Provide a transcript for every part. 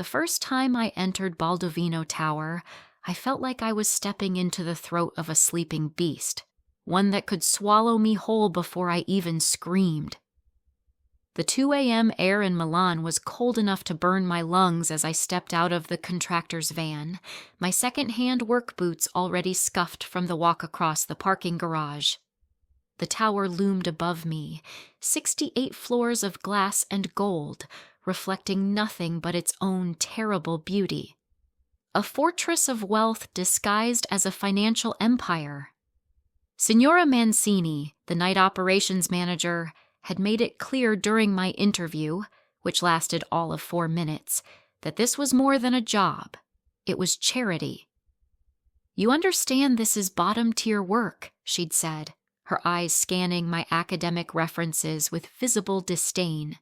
The first time I entered Baldovino Tower, I felt like I was stepping into the throat of a sleeping beast, one that could swallow me whole before I even screamed. The 2 a.m. air in Milan was cold enough to burn my lungs as I stepped out of the contractor's van, my second-hand work boots already scuffed from the walk across the parking garage. The tower loomed above me, 68 floors of glass and gold, reflecting nothing but its own terrible beauty. A fortress of wealth disguised as a financial empire. Signora Mancini, the night operations manager, had made it clear during my interview, which lasted all of 4 minutes, that this was more than a job. It was charity. "You understand this is bottom-tier work," she'd said, her eyes scanning my academic references with visible disdain.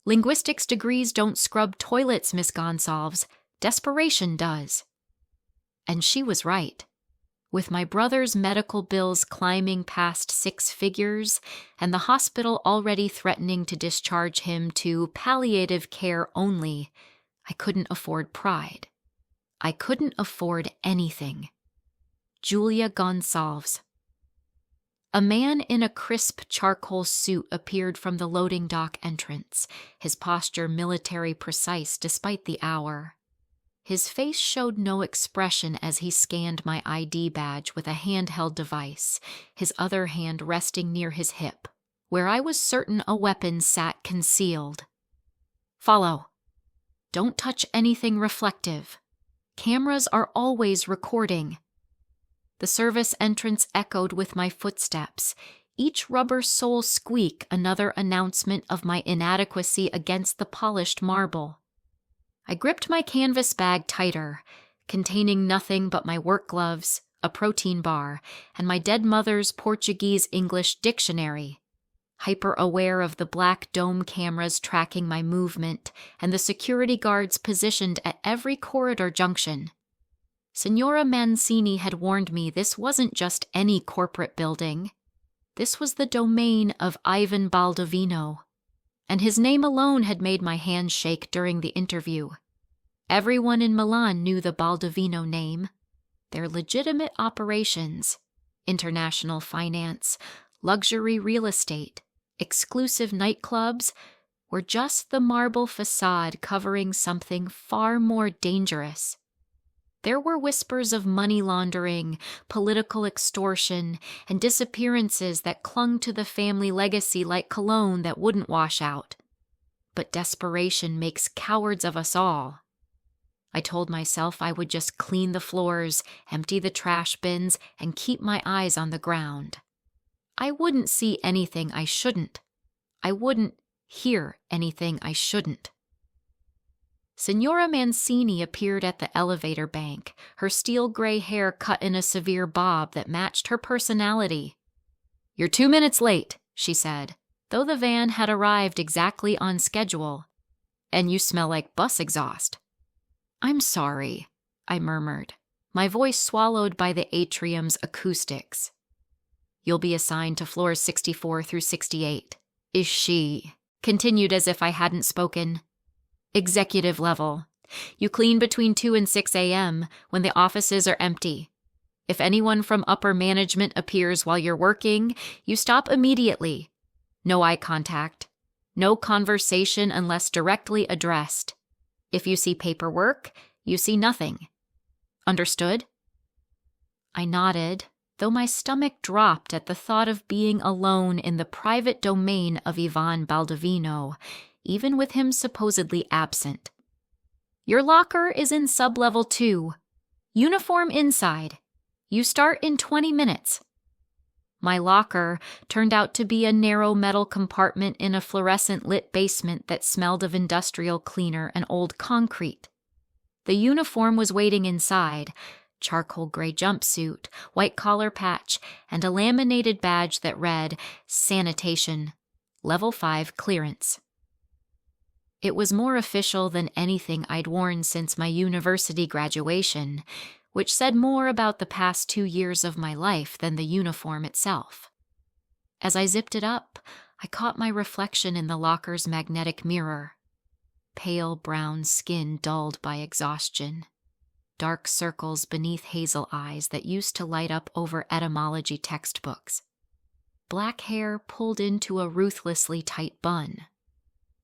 "Linguistics degrees don't scrub toilets, Miss Gonsalves. Desperation does." And she was right. With my brother's medical bills climbing past 6 figures and the hospital already threatening to discharge him to palliative care only, I couldn't afford pride. I couldn't afford anything. Julia Gonsalves. A man in a crisp charcoal suit appeared from the loading dock entrance, his posture military precise despite the hour. His face showed no expression as he scanned my ID badge with a handheld device, his other hand resting near his hip, where I was certain a weapon sat concealed. "Follow. Don't touch anything reflective. Cameras are always recording." The service entrance echoed with my footsteps, each rubber sole squeak another announcement of my inadequacy against the polished marble. I gripped my canvas bag tighter, containing nothing but my work gloves, a protein bar, and my dead mother's Portuguese-English dictionary, hyper-aware of the black dome cameras tracking my movement and the security guards positioned at every corridor junction. Signora Mancini had warned me this wasn't just any corporate building. This was the domain of Ivan Baldovino, and his name alone had made my hands shake during the interview. Everyone in Milan knew the Baldovino name. Their legitimate operations, international finance, luxury real estate, exclusive nightclubs, were just the marble facade covering something far more dangerous. There were whispers of money laundering, political extortion, and disappearances that clung to the family legacy like cologne that wouldn't wash out. But desperation makes cowards of us all. I told myself I would just clean the floors, empty the trash bins, and keep my eyes on the ground. I wouldn't see anything I shouldn't. I wouldn't hear anything I shouldn't. Signora Mancini appeared at the elevator bank, her steel-gray hair cut in a severe bob that matched her personality. "You're 2 minutes late," she said, though the van had arrived exactly on schedule. "And you smell like bus exhaust." "I'm sorry," I murmured, my voice swallowed by the atrium's acoustics. "You'll be assigned to floors 64 through 68. Is she?" Continued as if I hadn't spoken. "Executive level. You clean between 2 and 6 a.m. when the offices are empty. If anyone from upper management appears while you're working, you stop immediately. No eye contact. No conversation unless directly addressed. If you see paperwork, you see nothing. Understood?" I nodded, though my stomach dropped at the thought of being alone in the private domain of Ivan Baldovino, even with him supposedly absent. "Your locker is in sub-level 2. Uniform inside. You start in 20 minutes. My locker turned out to be a narrow metal compartment in a fluorescent-lit basement that smelled of industrial cleaner and old concrete. The uniform was waiting inside, charcoal gray jumpsuit, white collar patch, and a laminated badge that read, "Sanitation, Level 5 clearance." It was more official than anything I'd worn since my university graduation, which said more about the past 2 years of my life than the uniform itself. As I zipped it up, I caught my reflection in the locker's magnetic mirror. pale brown skin dulled by exhaustion, dark circles beneath hazel eyes that used to light up over etymology textbooks, black hair pulled into a ruthlessly tight bun.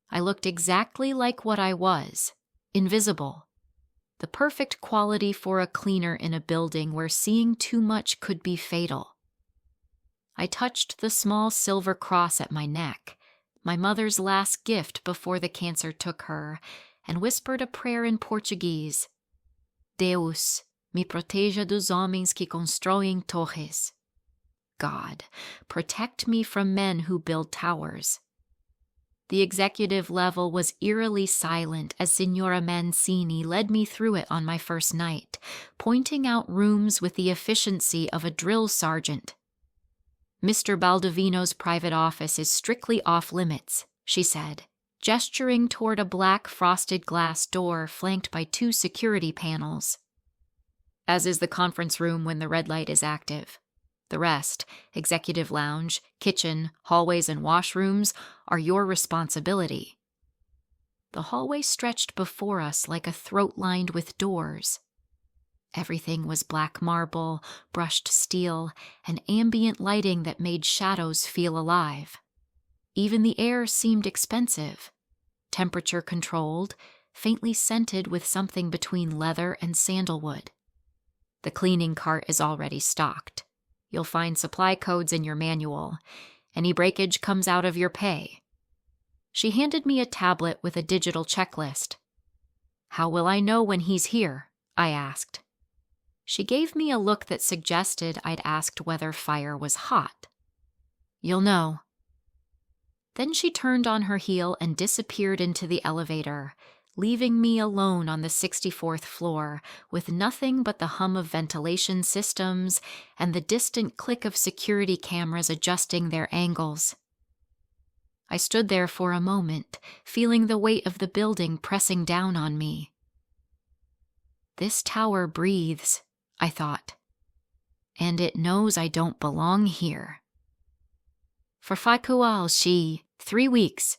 I looked exactly like what I was, invisible, the perfect quality for a cleaner in a building where seeing too much could be fatal. I touched the small silver cross at my neck, my mother's last gift before the cancer took her, and whispered a prayer in Portuguese. Deus, me proteja dos homens que constroem torres. God, protect me from men who build towers. The executive level was eerily silent as Signora Mancini led me through it on my first night, pointing out rooms with the efficiency of a drill sergeant. Mr. Baldovino's private office is strictly off-limits, she said, gesturing toward a black frosted glass door flanked by 2 security panels. As is the conference room when the red light is active. The rest, executive lounge, kitchen, hallways, and washrooms, are your responsibility. The hallway stretched before us like a throat lined with doors. Everything was black marble, brushed steel, and ambient lighting that made shadows feel alive. Even the air seemed expensive, temperature controlled, faintly scented with something between leather and sandalwood. The cleaning cart is already stocked. You'll find supply codes in your manual. Any breakage comes out of your pay. She handed me a tablet with a digital checklist. How will I know when he's here? I asked. She gave me a look that suggested I'd asked whether fire was hot. You'll know. Then she turned on her heel and disappeared into the elevator, leaving me alone on the 64th floor with nothing but the hum of ventilation systems and the distant click of security cameras adjusting their angles. I stood there for a moment, feeling the weight of the building pressing down on me. This tower breathes, I thought, and it knows I don't belong here. For Faikual, she, 3 weeks,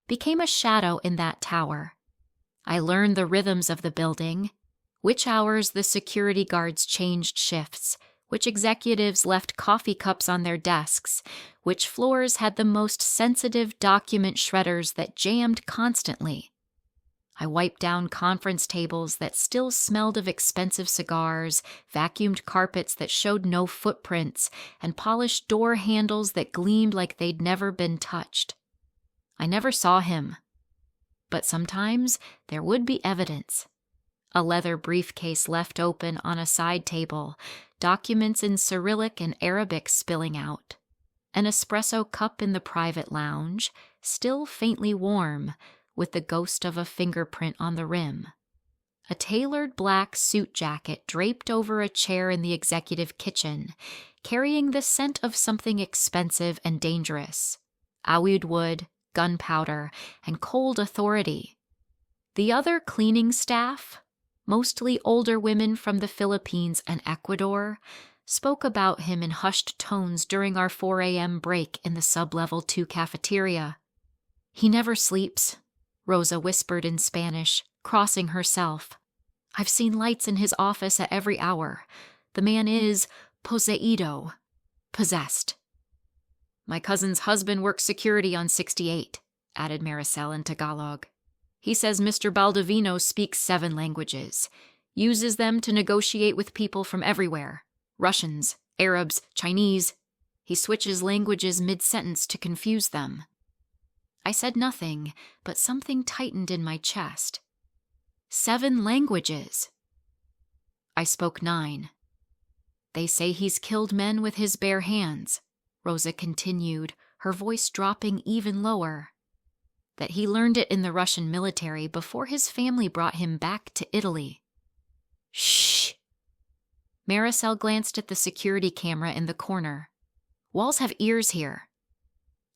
became a shadow in that tower. I learned the rhythms of the building, which hours the security guards changed shifts, which executives left coffee cups on their desks, which floors had the most sensitive document shredders that jammed constantly. I wiped down conference tables that still smelled of expensive cigars, vacuumed carpets that showed no footprints, and polished door handles that gleamed like they'd never been touched. I never saw him. But sometimes there would be evidence. A leather briefcase left open on a side table, documents in Cyrillic and Arabic spilling out, an espresso cup in the private lounge, still faintly warm, with the ghost of a fingerprint on the rim, a tailored black suit jacket draped over a chair in the executive kitchen, carrying the scent of something expensive and dangerous, aoud wood, gunpowder, and cold authority. The other cleaning staff, mostly older women from the Philippines and Ecuador, spoke about him in hushed tones during our 4 a.m. break in the sub-level 2 cafeteria. He never sleeps, Rosa whispered in Spanish, crossing herself. I've seen lights in his office at every hour. The man is poseído, possessed. My cousin's husband works security on 68, added Maricel in Tagalog. He says Mr. Baldovino speaks 7 languages, uses them to negotiate with people from everywhere. Russians, Arabs, Chinese. He switches languages mid-sentence to confuse them. I said nothing, but something tightened in my chest. 7 languages. I spoke 9. They say he's killed men with his bare hands, Rosa continued, her voice dropping even lower. That he learned it in the Russian military before his family brought him back to Italy. Shh! Maricel glanced at the security camera in the corner. Walls have ears here.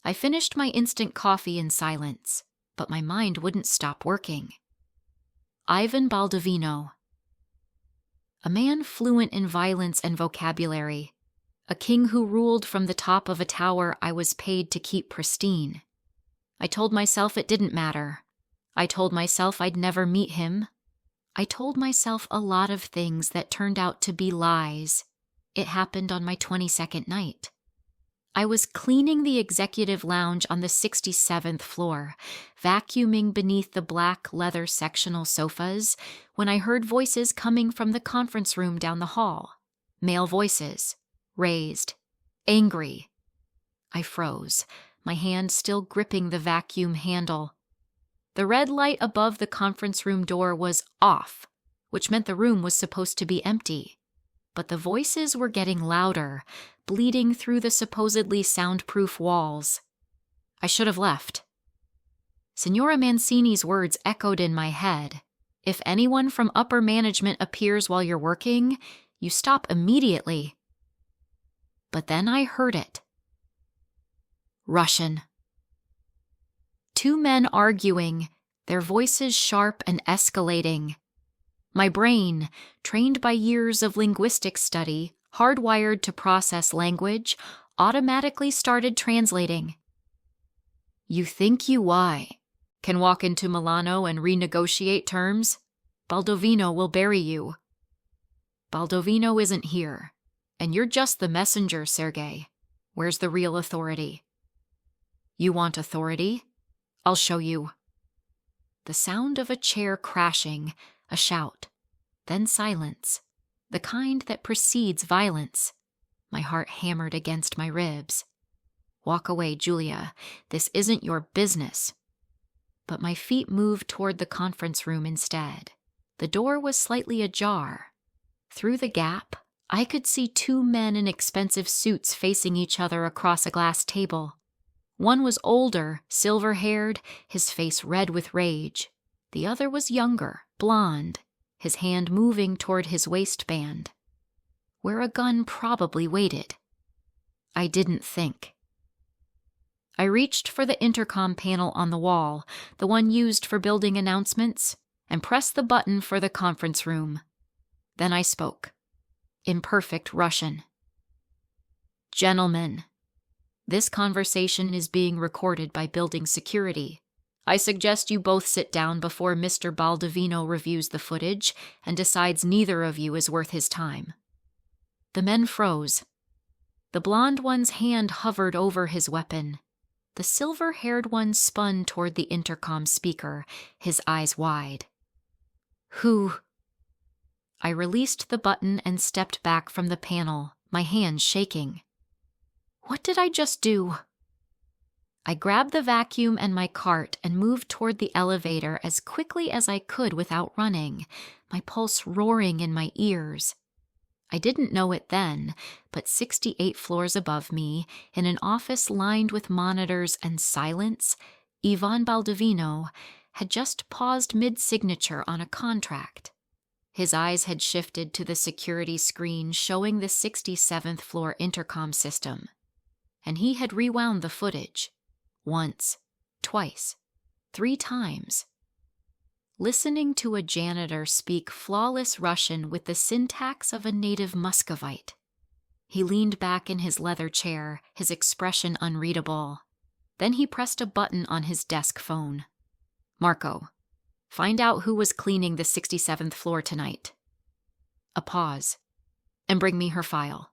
I finished my instant coffee in silence, but my mind wouldn't stop working. Ivan Baldovino. A man fluent in violence and vocabulary. A king who ruled from the top of a tower I was paid to keep pristine. I told myself it didn't matter. I told myself I'd never meet him. I told myself a lot of things that turned out to be lies. It happened on my 22nd night. I was cleaning the executive lounge on the 67th floor, vacuuming beneath the black leather sectional sofas, when I heard voices coming from the conference room down the hall. Male voices, raised, angry. I froze, my hand still gripping the vacuum handle. The red light above the conference room door was off, which meant the room was supposed to be empty. But the voices were getting louder, bleeding through the supposedly soundproof walls. I should have left. Signora Mancini's words echoed in my head. If anyone from upper management appears while you're working, you stop immediately. But then I heard it. Russian. Two men arguing, their voices sharp and escalating. My brain, trained by years of linguistic study, hardwired to process language, automatically started translating. You think you can walk into Milano and renegotiate terms? Baldovino will bury you. Baldovino isn't here, and you're just the messenger, Sergei. Where's the real authority? You want authority? I'll show you. The sound of a chair crashing, a shout, then silence, the kind that precedes violence. My heart hammered against my ribs. Walk away, Julia. This isn't your business. But my feet moved toward the conference room instead. The door was slightly ajar. Through the gap, I could see two men in expensive suits facing each other across a glass table. One was older, silver-haired, his face red with rage. The other was younger, blonde, his hand moving toward his waistband, where a gun probably waited. I didn't think. I reached for the intercom panel on the wall, the one used for building announcements, and pressed the button for the conference room. Then I spoke, in perfect Russian. Gentlemen, this conversation is being recorded by building security. I suggest you both sit down before Mr. Baldovino reviews the footage and decides neither of you is worth his time. The men froze. The blonde one's hand hovered over his weapon. The silver-haired one spun toward the intercom speaker, his eyes wide. Who? I released the button and stepped back from the panel, my hands shaking. What did I just do? I grabbed the vacuum and my cart and moved toward the elevator as quickly as I could without running, my pulse roaring in my ears. I didn't know it then, but 68 floors above me, in an office lined with monitors and silence, Ivan Baldovino had just paused mid-signature on a contract. His eyes had shifted to the security screen showing the 67th floor intercom system, and he had rewound the footage. Once, twice, 3 times. Listening to a janitor speak flawless Russian with the syntax of a native Muscovite. He leaned back in his leather chair, his expression unreadable. Then he pressed a button on his desk phone. Marco, find out who was cleaning the 67th floor tonight. A pause. And bring me her file.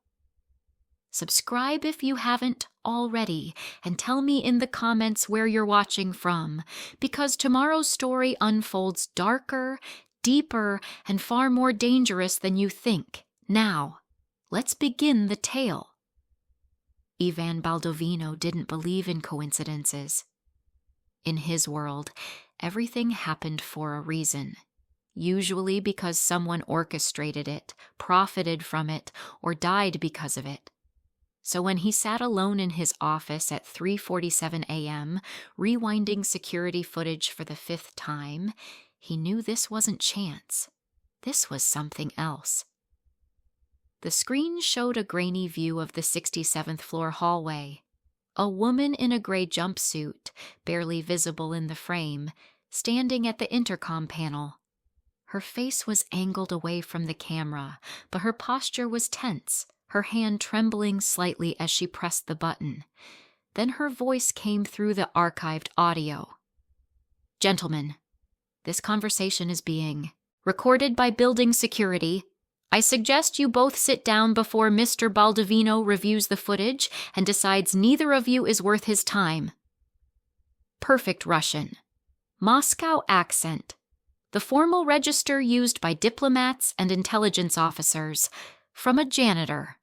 Subscribe if you haven't already, and tell me in the comments where you're watching from, because tomorrow's story unfolds darker, deeper, and far more dangerous than you think. Now, let's begin the tale. Ivan Baldovino didn't believe in coincidences. In his world, everything happened for a reason. Usually because someone orchestrated it, profited from it, or died because of it. So when he sat alone in his office at 3:47 a.m., rewinding security footage for the 5th time, he knew this wasn't chance. This was something else. The screen showed a grainy view of the 67th floor hallway. A woman in a gray jumpsuit, barely visible in the frame, standing at the intercom panel. Her face was angled away from the camera, but her posture was tense, her hand trembling slightly as she pressed the button. Then her voice came through the archived audio. Gentlemen, This conversation is being recorded by building security. I suggest you both sit down before Mr. Baldovino reviews the footage and decides neither of you is worth his time. Perfect Russian. Moscow accent. The formal register used by diplomats and intelligence officers. From a janitor.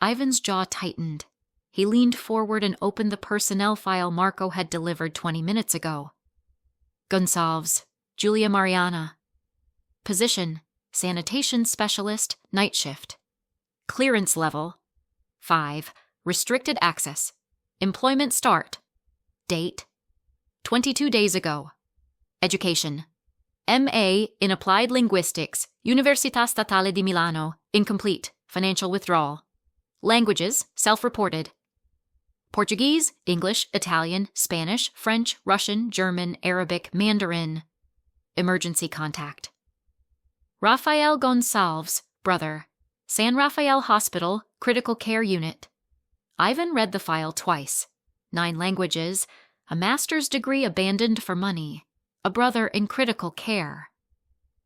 Ivan's jaw tightened. He leaned forward and opened the personnel file Marco had delivered 20 minutes ago. Gonçalves, Julia Mariana. Position, sanitation specialist, night shift. Clearance level, 5, restricted access. Employment start. Date, 22 days ago. Education, M.A. in Applied Linguistics, Università Statale di Milano, incomplete, financial withdrawal. Languages, self-reported. Portuguese, English, Italian, Spanish, French, Russian, German, Arabic, Mandarin. Emergency contact. Rafael Gonçalves, brother. San Rafael Hospital, Critical Care Unit. Ivan read the file twice. 9 languages, a master's degree abandoned for money, a brother in critical care.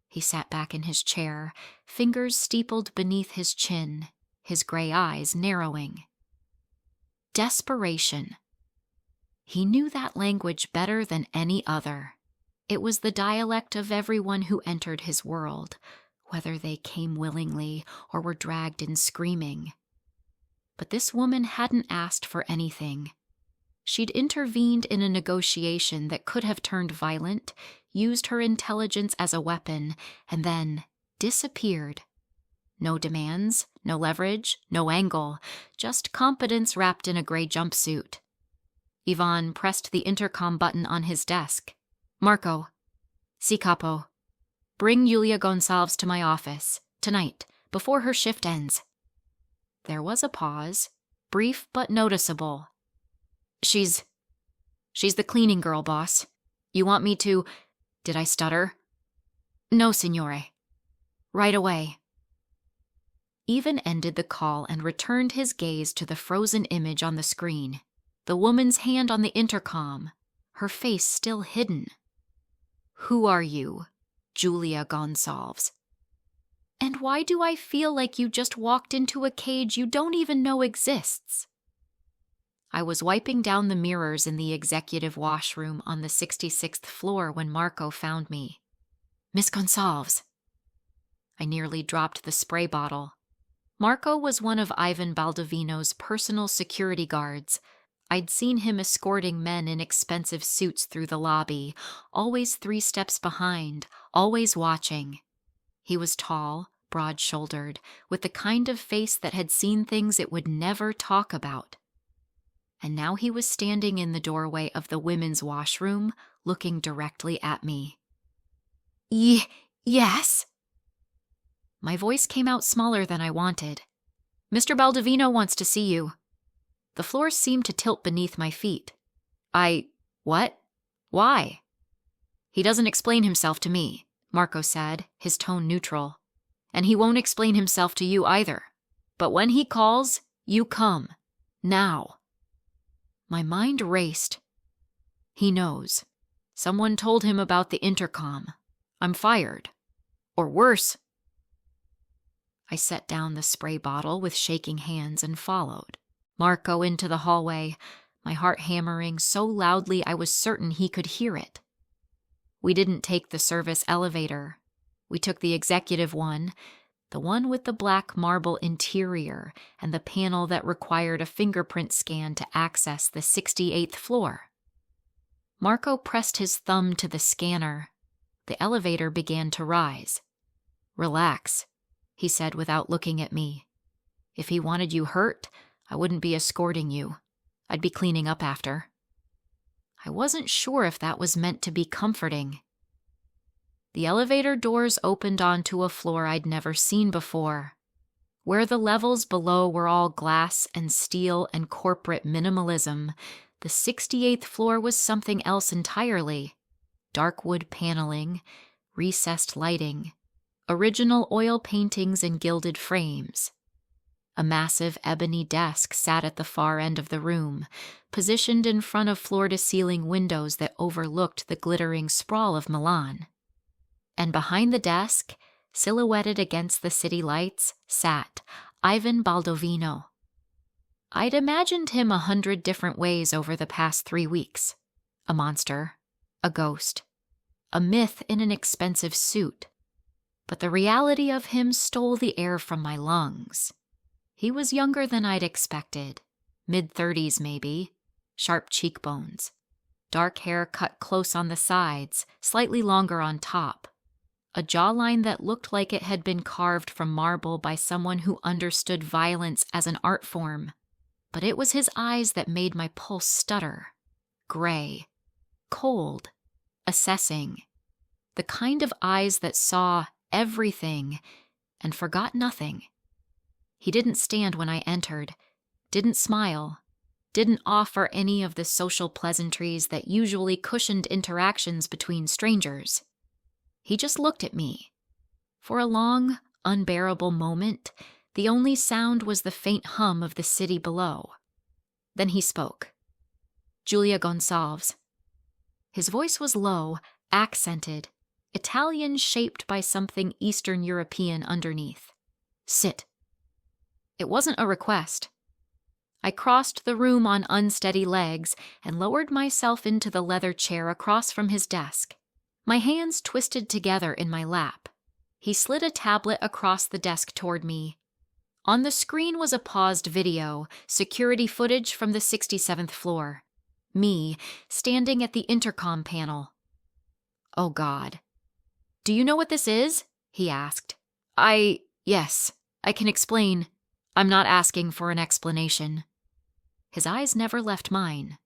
He sat back in his chair, fingers steepled beneath his chin, his gray eyes narrowing. Desperation. He knew that language better than any other. It was the dialect of everyone who entered his world, whether they came willingly or were dragged in screaming. But this woman hadn't asked for anything. She'd intervened in a negotiation that could have turned violent, used her intelligence as a weapon, and then disappeared. No demands, no leverage, no angle, just competence wrapped in a gray jumpsuit. Ivan pressed the intercom button on his desk. Marco. Si capo. Bring Julia Gonçalves to my office, tonight, before her shift ends. There was a pause, brief but noticeable. She's the cleaning girl, boss. You want me to... Did I stutter? No, signore. Right away. Ivan ended the call and returned his gaze to the frozen image on the screen, the woman's hand on the intercom, her face still hidden. Who are you, Julia Gonçalves? And why do I feel like you just walked into a cage you don't even know exists? I was wiping down the mirrors in the executive washroom on the 66th floor when Marco found me. Miss Gonçalves. I nearly dropped the spray bottle. Marco was one of Ivan Baldovino's personal security guards. I'd seen him escorting men in expensive suits through the lobby, always 3 steps behind, always watching. He was tall, broad-shouldered, with the kind of face that had seen things it would never talk about. And now he was standing in the doorway of the women's washroom, looking directly at me. Yes? My voice came out smaller than I wanted. Mr. Baldovino wants to see you. The floor seemed to tilt beneath my feet. What? Why? He doesn't explain himself to me, Marco said, his tone neutral. And he won't explain himself to you either. But when he calls, you come. Now. My mind raced. He knows. Someone told him about the intercom. I'm fired. Or worse. I set down the spray bottle with shaking hands and followed. Marco into the hallway, my heart hammering so loudly I was certain he could hear it. We didn't take the service elevator. We took the executive one, the one with the black marble interior and the panel that required a fingerprint scan to access the 68th floor. Marco pressed his thumb to the scanner. The elevator began to rise. Relax, he said without looking at me. If he wanted you hurt, I wouldn't be escorting you. I'd be cleaning up after. I wasn't sure if that was meant to be comforting. The elevator doors opened onto a floor I'd never seen before. Where the levels below were all glass and steel and corporate minimalism, the 68th floor was something else entirely. Dark wood paneling, recessed lighting, original oil paintings in gilded frames. A massive ebony desk sat at the far end of the room, positioned in front of floor-to-ceiling windows that overlooked the glittering sprawl of Milan. And behind the desk, silhouetted against the city lights, sat Ivan Baldovino. I'd imagined him 100 different ways over the past 3 weeks. A monster, a ghost, a myth in an expensive suit. But the reality of him stole the air from my lungs. He was younger than I'd expected, mid-30s maybe, sharp cheekbones, dark hair cut close on the sides, slightly longer on top, a jawline that looked like it had been carved from marble by someone who understood violence as an art form. But it was his eyes that made my pulse stutter. Gray, cold, assessing. The kind of eyes that saw everything and forgot nothing. He didn't stand when I entered, didn't smile, didn't offer any of the social pleasantries that usually cushioned interactions between strangers. He just looked at me. For a long, unbearable moment, the only sound was the faint hum of the city below. Then he spoke. Julia Gonçalves. His voice was low, accented, Italian shaped by something Eastern European underneath. Sit. It wasn't a request. I crossed the room on unsteady legs and lowered myself into the leather chair across from his desk. My hands twisted together in my lap. He slid a tablet across the desk toward me. On the screen was a paused video, security footage from the 67th floor. Me, standing at the intercom panel. Oh God. Do you know what this is? He asked. Yes, I can explain. I'm not asking for an explanation. His eyes never left mine.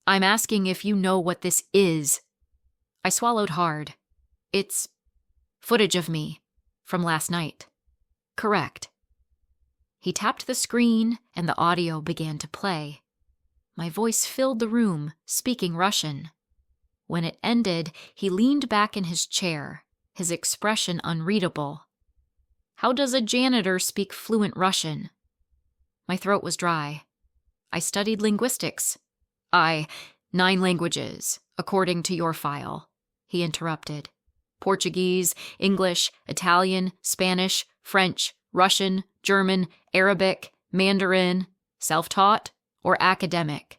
I'm asking if you know what this is. I swallowed hard. It's footage of me from last night. Correct. He tapped the screen and the audio began to play. My voice filled the room, speaking Russian. When it ended, he leaned back in his chair, his expression unreadable. How does a janitor speak fluent Russian? My throat was dry. I studied linguistics. 9 languages, according to your file, he interrupted. Portuguese, English, Italian, Spanish, French, Russian, German, Arabic, Mandarin, self-taught, or academic?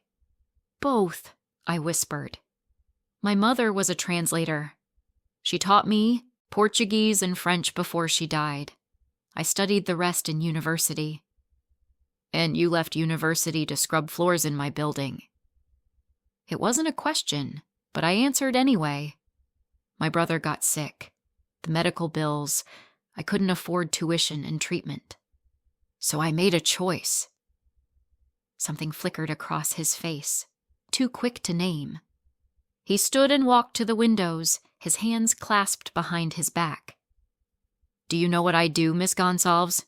Both, I whispered. My mother was a translator. She taught me Portuguese and French before she died. I studied the rest in university. And you left university to scrub floors in my building. It wasn't a question, but I answered anyway. My brother got sick. The medical bills. I couldn't afford tuition and treatment. So I made a choice. Something flickered across his face, too quick to name. He stood and walked to the windows, his hands clasped behind his back. Do you know what I do, Miss Gonçalves?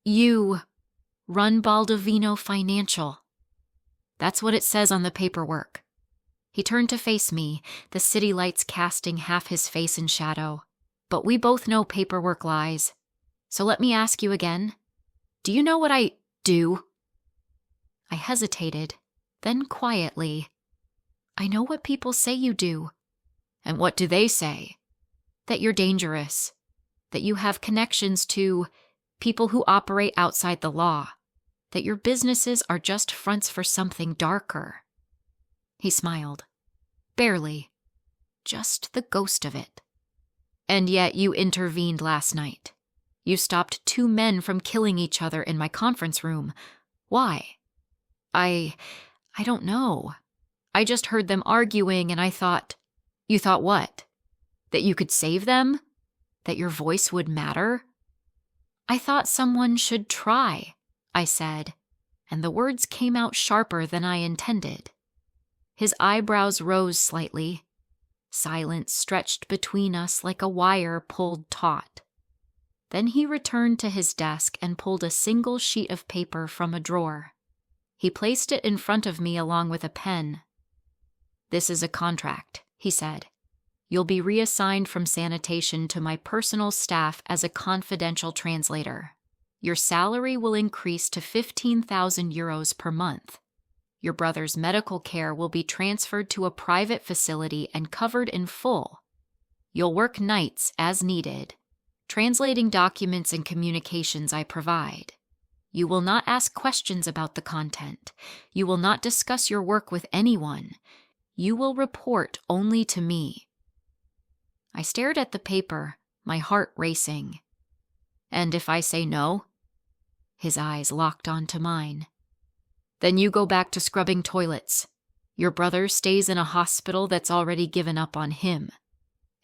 You run Baldovino Financial. That's what it says on the paperwork. He turned to face me, the city lights casting half his face in shadow. But we both know paperwork lies. So let me ask you again. Do you know what I do? I hesitated, then quietly. I know what people say you do. And what do they say? That you're dangerous. That you have connections to people who operate outside the law. That your businesses are just fronts for something darker. He smiled. Barely. Just the ghost of it. And yet you intervened last night. You stopped 2 men from killing each other in my conference room. Why? I don't know. I just heard them arguing and I thought... You thought what? That you could save them? That your voice would matter? I thought someone should try, I said, and the words came out sharper than I intended. His eyebrows rose slightly. Silence stretched between us like a wire pulled taut. Then he returned to his desk and pulled a single sheet of paper from a drawer. He placed it in front of me along with a pen. This is a contract, he said. You'll be reassigned from sanitation to my personal staff as a confidential translator. Your salary will increase to 15,000 euros per month. Your brother's medical care will be transferred to a private facility and covered in full. You'll work nights as needed, translating documents and communications I provide. You will not ask questions about the content. You will not discuss your work with anyone. You will report only to me. I stared at the paper, my heart racing. And if I say no? His eyes locked onto mine. Then you go back to scrubbing toilets. Your brother stays in a hospital that's already given up on him.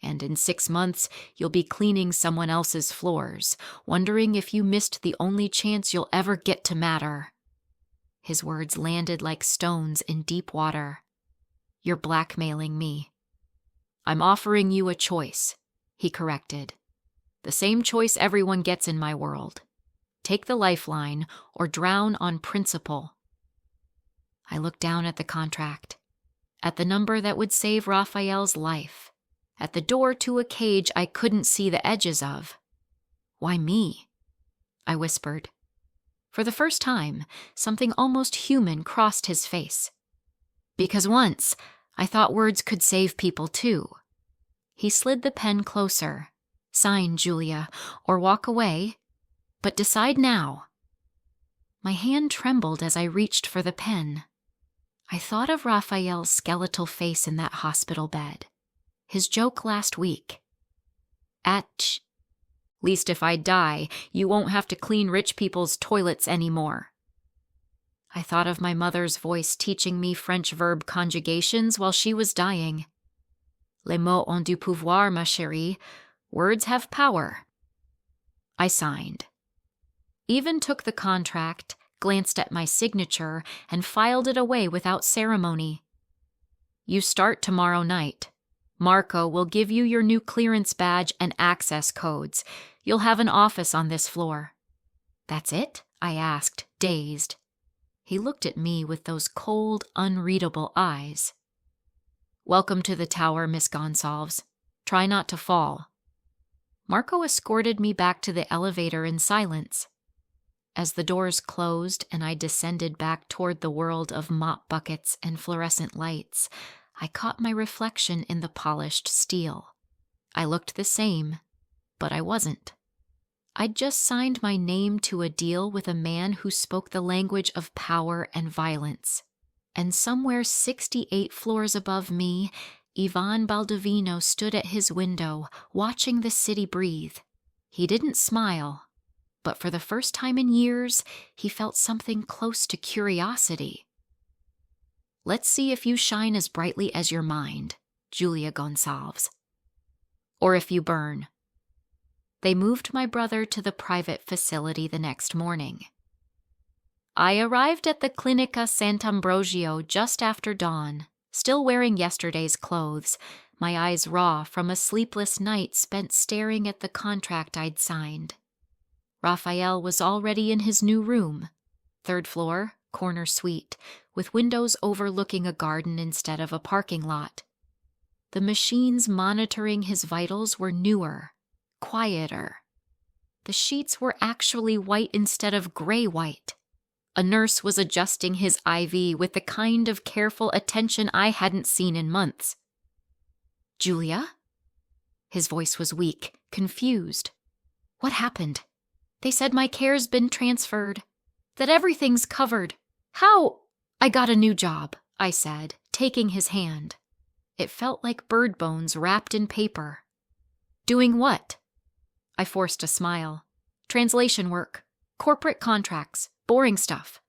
And in 6 months, you'll be cleaning someone else's floors, wondering if you missed the only chance you'll ever get to matter. His words landed like stones in deep water. You're blackmailing me. I'm offering you a choice, he corrected. The same choice everyone gets in my world. Take the lifeline or drown on principle. I looked down at the contract, at the number that would save Raphael's life, at the door to a cage I couldn't see the edges of. Why me? I whispered. For the first time, something almost human crossed his face. Because once, I thought words could save people too. He slid the pen closer. Sign, Julia, or walk away, but decide now. My hand trembled as I reached for the pen. I thought of Raphael's skeletal face in that hospital bed. His joke last week. Least if I die, you won't have to clean rich people's toilets anymore. I thought of my mother's voice teaching me French verb conjugations while she was dying. Les mots ont du pouvoir, ma chérie. Words have power. I signed. Even took the contract, glanced at my signature, and filed it away without ceremony. You start tomorrow night. Marco will give you your new clearance badge and access codes. You'll have an office on this floor. That's it? I asked, dazed. He looked at me with those cold, unreadable eyes. Welcome to the tower, Miss Gonsalves. Try not to fall. Marco escorted me back to the elevator in silence. As the doors closed and I descended back toward the world of mop buckets and fluorescent lights, I caught my reflection in the polished steel. I looked the same, but I wasn't. I'd just signed my name to a deal with a man who spoke the language of power and violence. And somewhere 68 floors above me, Ivan Baldovino stood at his window, watching the city breathe. He didn't smile, but for the first time in years, he felt something close to curiosity. Let's see if you shine as brightly as your mind, Julia Gonsalves. Or if you burn. They moved my brother to the private facility the next morning. I arrived at the Clinica Sant'Ambrogio just after dawn, still wearing yesterday's clothes, my eyes raw from a sleepless night spent staring at the contract I'd signed. Raphael was already in his new room, 3rd floor, corner suite, with windows overlooking a garden instead of a parking lot. The machines monitoring his vitals were newer, quieter. The sheets were actually white instead of gray-white. A nurse was adjusting his IV with the kind of careful attention I hadn't seen in months. Julia? His voice was weak, confused. What happened? They said my care's been transferred, that everything's covered. How? I got a new job, I said, taking his hand. It felt like bird bones wrapped in paper. Doing what? I forced a smile. Translation work, corporate contracts, boring stuff.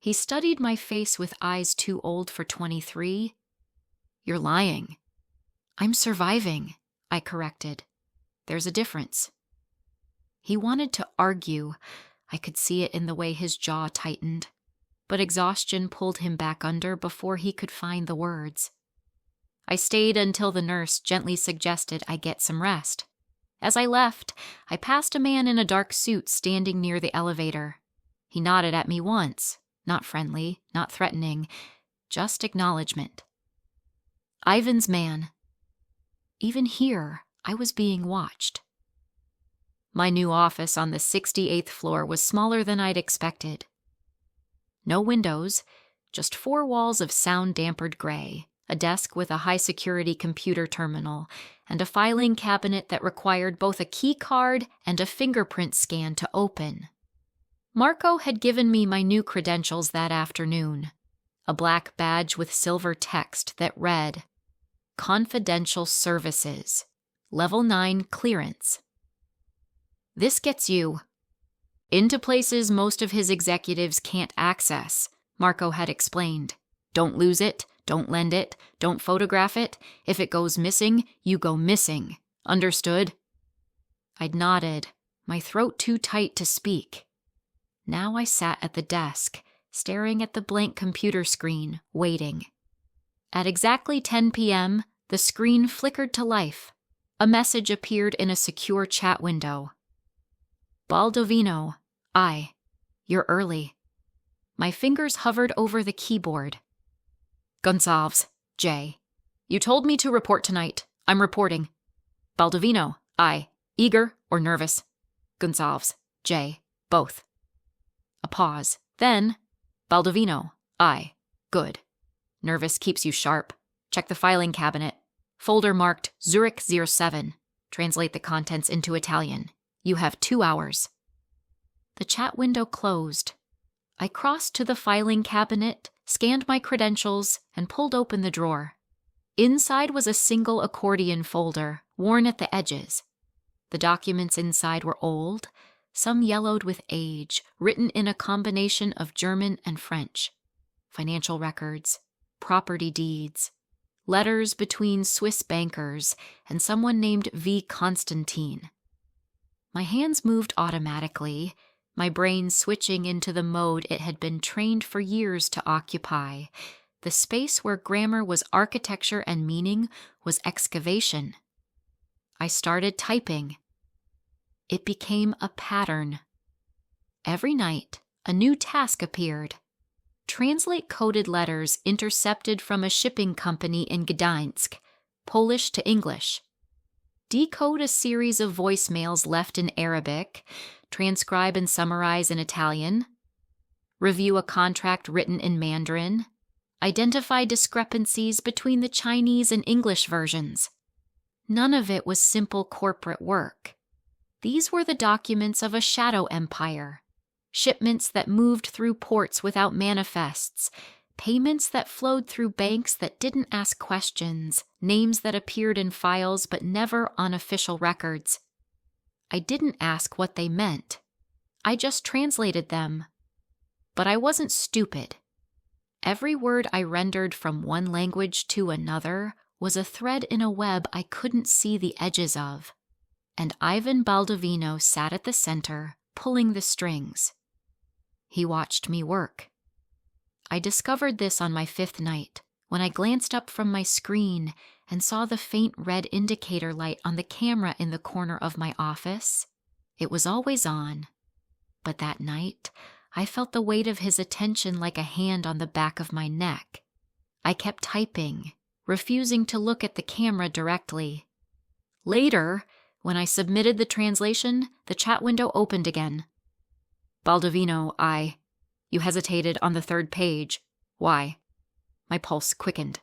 He studied my face with eyes too old for 23. You're lying. I'm surviving, I corrected. There's a difference. He wanted to argue. I could see it in the way his jaw tightened. But exhaustion pulled him back under before he could find the words. I stayed until the nurse gently suggested I get some rest. As I left, I passed a man in a dark suit standing near the elevator. He nodded at me once, not friendly, not threatening, just acknowledgement. Ivan's man. Even here, I was being watched. My new office on the 68th floor was smaller than I'd expected. No windows, just 4 walls of sound-dampered gray, a desk with a high-security computer terminal, and a filing cabinet that required both a key card and a fingerprint scan to open. Marco had given me my new credentials that afternoon, a black badge with silver text that read, Confidential Services, Level 9 Clearance. This gets you into places most of his executives can't access, Marco had explained. Don't lose it, don't lend it, don't photograph it. If it goes missing, you go missing. Understood? I'd nodded, my throat too tight to speak. Now I sat at the desk, staring at the blank computer screen, waiting. At exactly 10 p.m., the screen flickered to life. A message appeared in a secure chat window. Baldovino, you're early. My fingers hovered over the keyboard. Gonçalves, J. You told me to report tonight. I'm reporting. Baldovino, eager or nervous? Gonçalves, J. Both. A pause. Then, Baldovino, good. Nervous keeps you sharp. Check the filing cabinet. Folder marked Zurich 07. Translate the contents into Italian. You have 2 hours. The chat window closed. I crossed to the filing cabinet, scanned my credentials, and pulled open the drawer. Inside was a single accordion folder, worn at the edges. The documents inside were old, some yellowed with age, written in a combination of German and French. Financial records, property deeds, letters between Swiss bankers and someone named V. Constantine. My hands moved automatically, my brain switching into the mode it had been trained for years to occupy. The space where grammar was architecture and meaning was excavation. I started typing. It became a pattern. Every night, a new task appeared. Translate coded letters intercepted from a shipping company in Gdańsk, Polish to English. Decode a series of voicemails left in Arabic, transcribe and summarize in Italian, review a contract written in Mandarin, identify discrepancies between the Chinese and English versions. None of it was simple corporate work. These were the documents of a shadow empire, shipments that moved through ports without manifests, payments that flowed through banks that didn't ask questions, names that appeared in files but never on official records. I didn't ask what they meant. I just translated them. But I wasn't stupid. Every word I rendered from one language to another was a thread in a web I couldn't see the edges of. And Ivan Baldovino sat at the center, pulling the strings. He watched me work. I discovered this on my 5th night, when I glanced up from my screen and saw the faint red indicator light on the camera in the corner of my office. It was always on, but that night, I felt the weight of his attention like a hand on the back of my neck. I kept typing, refusing to look at the camera directly. Later, when I submitted the translation, the chat window opened again. Baldovino, You hesitated on the 3rd page. Why? My pulse quickened.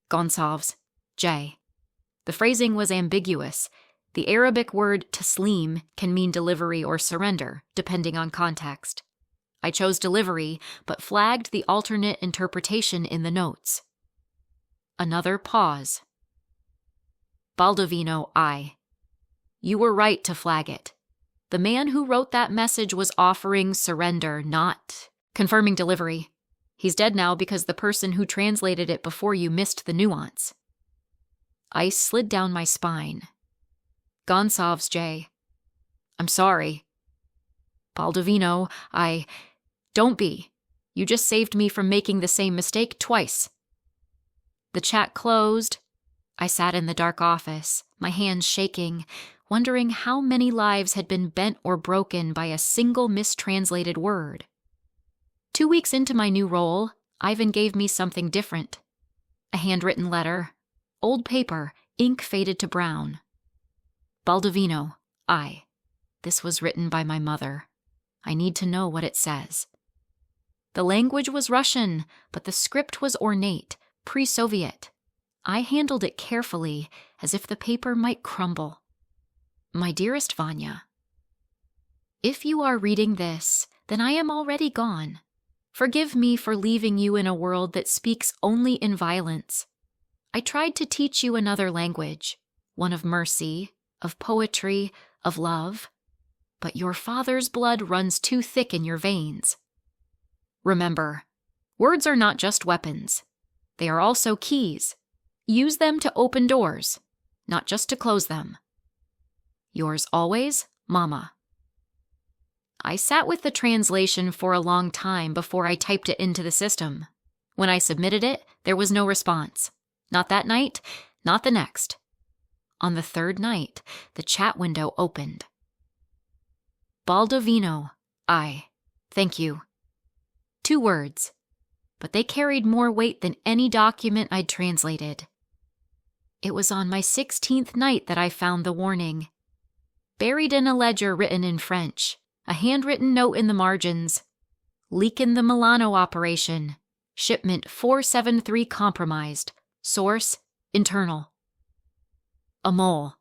Gonçalves, J. The phrasing was ambiguous. The Arabic word taslim can mean delivery or surrender, depending on context. I chose delivery, but flagged the alternate interpretation in the notes. Another pause. Baldovino, You were right to flag it. The man who wrote that message was offering surrender, not confirming delivery. He's dead now because the person who translated it before you missed the nuance. Ice slid down my spine. Gonçalves, J. I'm sorry. Baldovino, Don't be. You just saved me from making the same mistake twice. The chat closed. I sat in the dark office, my hands shaking, wondering how many lives had been bent or broken by a single mistranslated word. 2 weeks into my new role, Ivan gave me something different. A handwritten letter, old paper, ink faded to brown. Baldovino, This was written by my mother. I need to know what it says. The language was Russian, but the script was ornate, pre-Soviet. I handled it carefully, as if the paper might crumble. My dearest Vanya, if you are reading this, then I am already gone. Forgive me for leaving you in a world that speaks only in violence. I tried to teach you another language, one of mercy, of poetry, of love, but your father's blood runs too thick in your veins. Remember, words are not just weapons. They are also keys. Use them to open doors, not just to close them. Yours always, Mama. I sat with the translation for a long time before I typed it into the system. When I submitted it, there was no response. Not that night, not the next. On the third night, the chat window opened. Baldovino, I. Thank you. 2 words, but they carried more weight than any document I'd translated. It was on my 16th night that I found the warning. Buried in a ledger written in French, a handwritten note in the margins. Leak in the Milano operation. Shipment 473 compromised. Source, internal. A mole.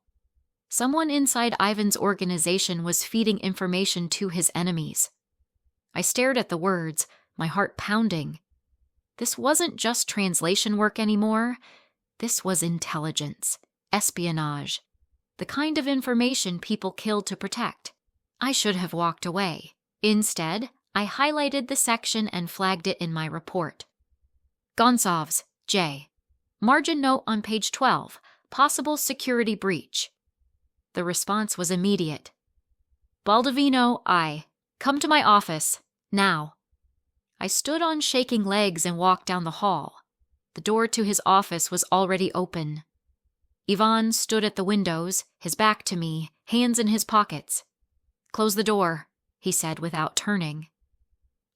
Someone inside Ivan's organization was feeding information to his enemies. I stared at the words, my heart pounding. This wasn't just translation work anymore. This was intelligence, espionage, the kind of information people killed to protect. I should have walked away. Instead, I highlighted the section and flagged it in my report. Gonçalves, J. Margin note on page 12, possible security breach. The response was immediate. Baldovino, I. Come to my office, now. I stood on shaking legs and walked down the hall. The door to his office was already open. Ivan stood at the windows, his back to me, hands in his pockets. Close the door, he said without turning.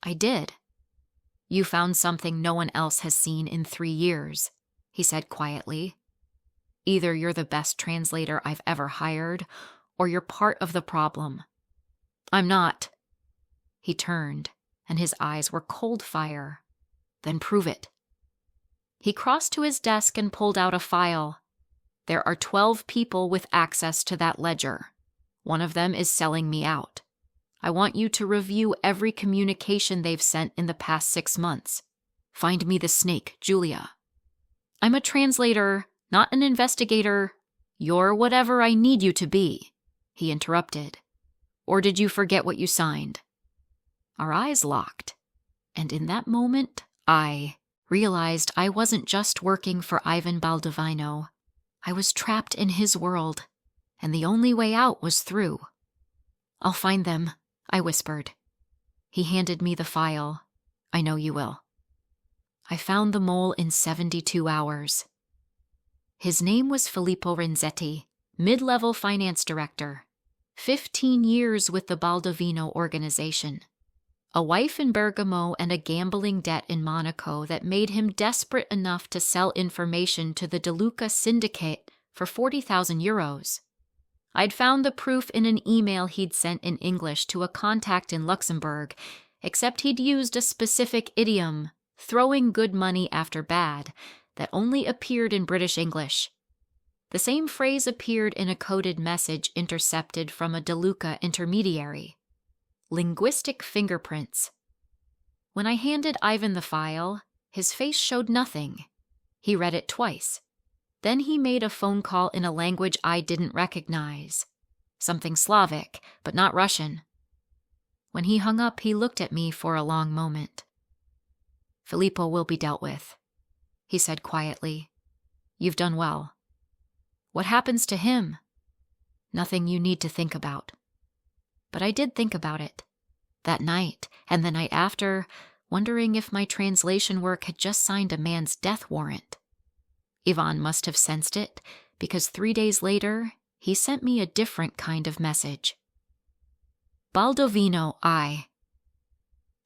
I did. You found something no one else has seen in 3 years, he said quietly. Either you're the best translator I've ever hired, or you're part of the problem. I'm not. He turned, and his eyes were cold fire. Then prove it. He crossed to his desk and pulled out a file. There are 12 people with access to that ledger. One of them is selling me out. I want you to review every communication they've sent in the past 6 months. Find me the snake, Julia. I'm a translator, not an investigator. You're whatever I need you to be, he interrupted. Or did you forget what you signed? Our eyes locked, and in that moment, I realized I wasn't just working for Ivan Baldovino. I was trapped in his world, and the only way out was through. I'll find them, I whispered. He handed me the file. I know you will. I found the mole in 72 hours. His name was Filippo Renzetti, mid-level finance director. 15 years with the Baldovino organization. A wife in Bergamo and a gambling debt in Monaco that made him desperate enough to sell information to the De Luca syndicate for 40,000 euros. I'd found the proof in an email he'd sent in English to a contact in Luxembourg, except he'd used a specific idiom, throwing good money after bad, that only appeared in British English. The same phrase appeared in a coded message intercepted from a De Luca intermediary. Linguistic fingerprints. When I handed Ivan the file, his face showed nothing. He read it twice. Then he made a phone call in a language I didn't recognize. Something Slavic, but not Russian. When he hung up, he looked at me for a long moment. Filippo will be dealt with, he said quietly. You've done well. What happens to him? Nothing you need to think about. But I did think about it. That night, and the night after, wondering if my translation work had just signed a man's death warrant. Ivan must have sensed it, because 3 days later, he sent me a different kind of message. Baldovino, I.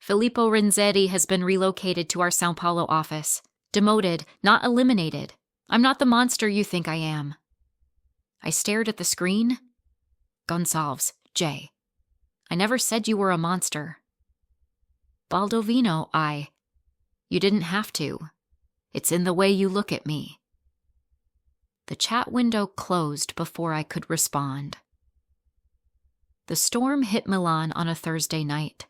Filippo Renzetti has been relocated to our São Paulo office. Demoted, not eliminated. I'm not the monster you think I am. I stared at the screen. Gonçalves, Jay. I never said you were a monster. Baldovino, You didn't have to. It's in the way you look at me. The chat window closed before I could respond. The storm hit Milan on a Thursday night.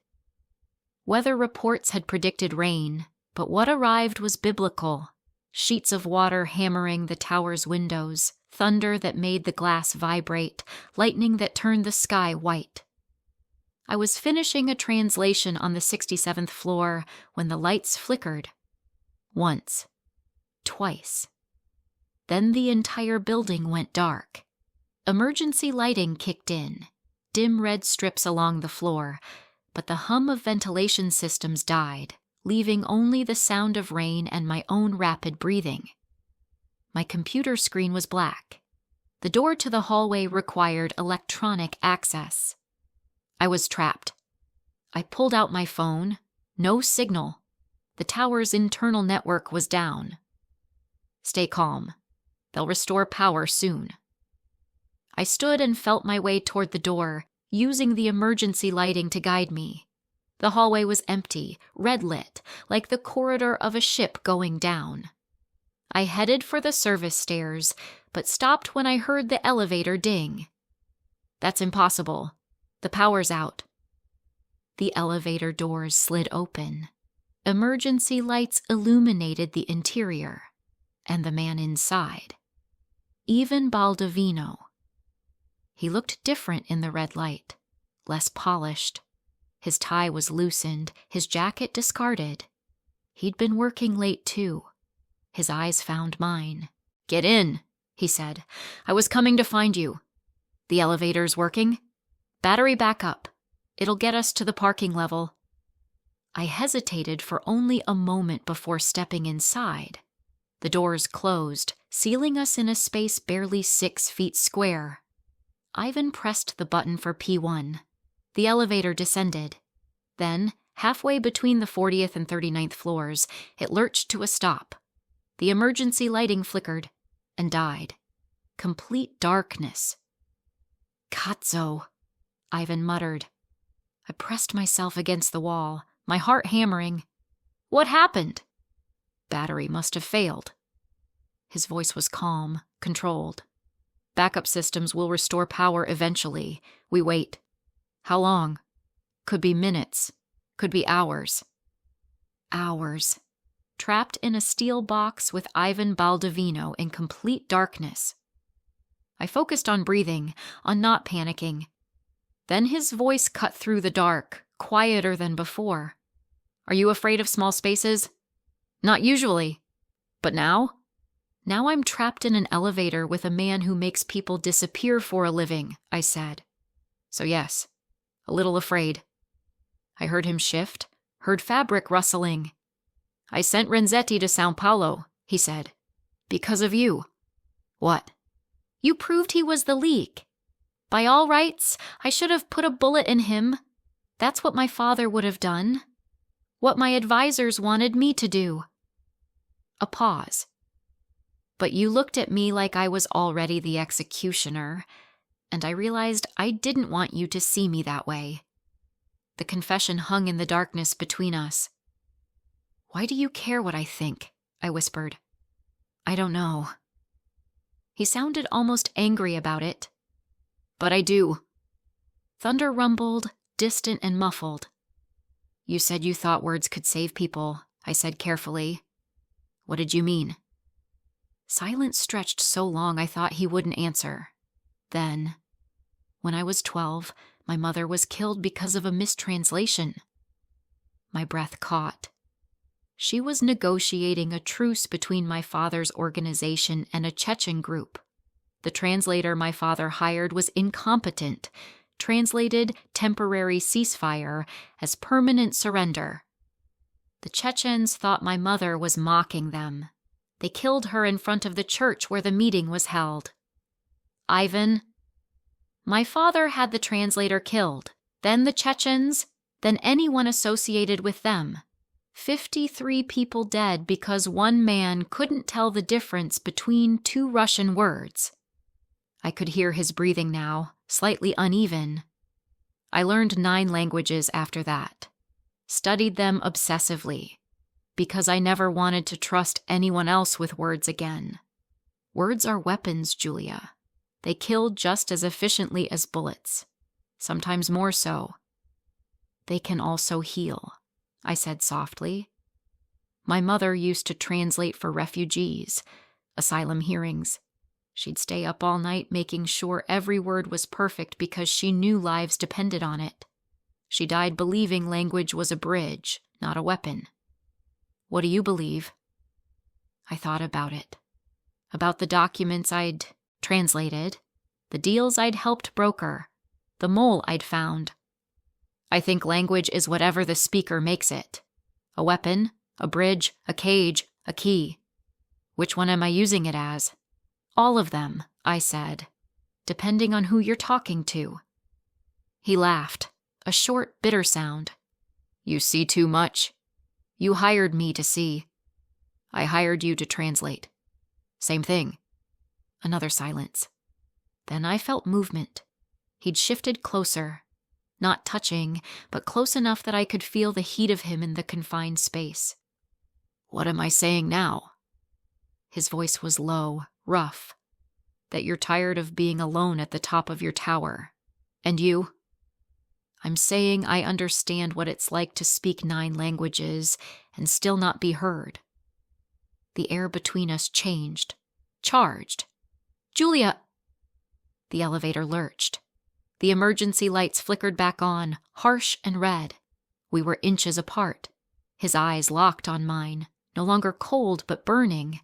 Weather reports had predicted rain, but what arrived was biblical. Sheets of water hammering the tower's windows, thunder that made the glass vibrate, lightning that turned the sky white. I was finishing a translation on the 67th floor when the lights flickered. Once. Twice. Then the entire building went dark. Emergency lighting kicked in, dim red strips along the floor, but the hum of ventilation systems died, leaving only the sound of rain and my own rapid breathing. My computer screen was black. The door to the hallway required electronic access. I was trapped. I pulled out my phone. No signal. The tower's internal network was down. Stay calm. They'll restore power soon. I stood and felt my way toward the door, using the emergency lighting to guide me. The hallway was empty, red-lit, like the corridor of a ship going down. I headed for the service stairs, but stopped when I heard the elevator ding. That's impossible. The power's out. The elevator doors slid open. Emergency lights illuminated the interior, and the man inside. Even Baldovino. He looked different in the red light, less polished. His tie was loosened, his jacket discarded. He'd been working late too. His eyes found mine. "Get in," he said. "I was coming to find you. The elevator's working? Battery backup. It'll get us to the parking level." I hesitated for only a moment before stepping inside. The doors closed, sealing us in a space barely 6 feet square. Ivan pressed the button for P1. The elevator descended. Then, halfway between the 40th and 39th floors, it lurched to a stop. The emergency lighting flickered and died. Complete darkness. "Cazzo," Ivan muttered. I pressed myself against the wall, my heart hammering. "What happened?" "Battery must have failed." His voice was calm, controlled. "Backup systems will restore power eventually. We wait." "How long?" "Could be minutes. Could be hours." Hours. Trapped in a steel box with Ivan Baldovino in complete darkness. I focused on breathing, on not panicking. Then his voice cut through the dark, quieter than before. "Are you afraid of small spaces?" "Not usually. But now?" "Now I'm trapped in an elevator with a man who makes people disappear for a living," I said. "So yes, a little afraid." I heard him shift, heard fabric rustling. "I sent Renzetti to Sao Paulo," he said. "Because of you." "What?" "You proved he was the leak. By all rights, I should have put a bullet in him. That's what my father would have done. What my advisors wanted me to do." A pause. "But you looked at me like I was already the executioner, and I realized I didn't want you to see me that way." The confession hung in the darkness between us. "Why do you care what I think?" I whispered. "I don't know." He sounded almost angry about it. "But I do." Thunder rumbled, distant and muffled. "You said you thought words could save people," I said carefully. "What did you mean?" Silence stretched so long I thought he wouldn't answer. Then, when I was 12, my mother was killed because of a mistranslation. My breath caught. She was negotiating a truce between my father's organization and a Chechen group. The translator my father hired was incompetent, translated temporary ceasefire as permanent surrender. The Chechens thought my mother was mocking them. They killed her in front of the church where the meeting was held. "Ivan." My father had the translator killed, then the Chechens, then anyone associated with them. 53 people dead because one man couldn't tell the difference between 2 Russian words. I could hear his breathing now, slightly uneven. I learned 9 languages after that. Studied them obsessively, because I never wanted to trust anyone else with words again. Words are weapons, Julia. They kill just as efficiently as bullets, sometimes more so. They can also heal, I said softly. My mother used to translate for refugees, asylum hearings. She'd stay up all night making sure every word was perfect because she knew lives depended on it. She died believing language was a bridge, not a weapon. What do you believe? I thought about it. About the documents I'd translated, the deals I'd helped broker, the mole I'd found. I think language is whatever the speaker makes it. A weapon, a bridge, a cage, a key. Which one am I using it as? All of them, I said, depending on who you're talking to. He laughed, a short, bitter sound. You see too much. You hired me to see. I hired you to translate. Same thing. Another silence. Then I felt movement. He'd shifted closer, not touching, but close enough that I could feel the heat of him in the confined space. What am I saying now? His voice was low, rough. That you're tired of being alone at the top of your tower. And you? I'm saying I understand what it's like to speak 9 languages and still not be heard. The air between us changed, charged. Julia! The elevator lurched. The emergency lights flickered back on, harsh and red. We were inches apart. His eyes locked on mine, no longer cold but burning.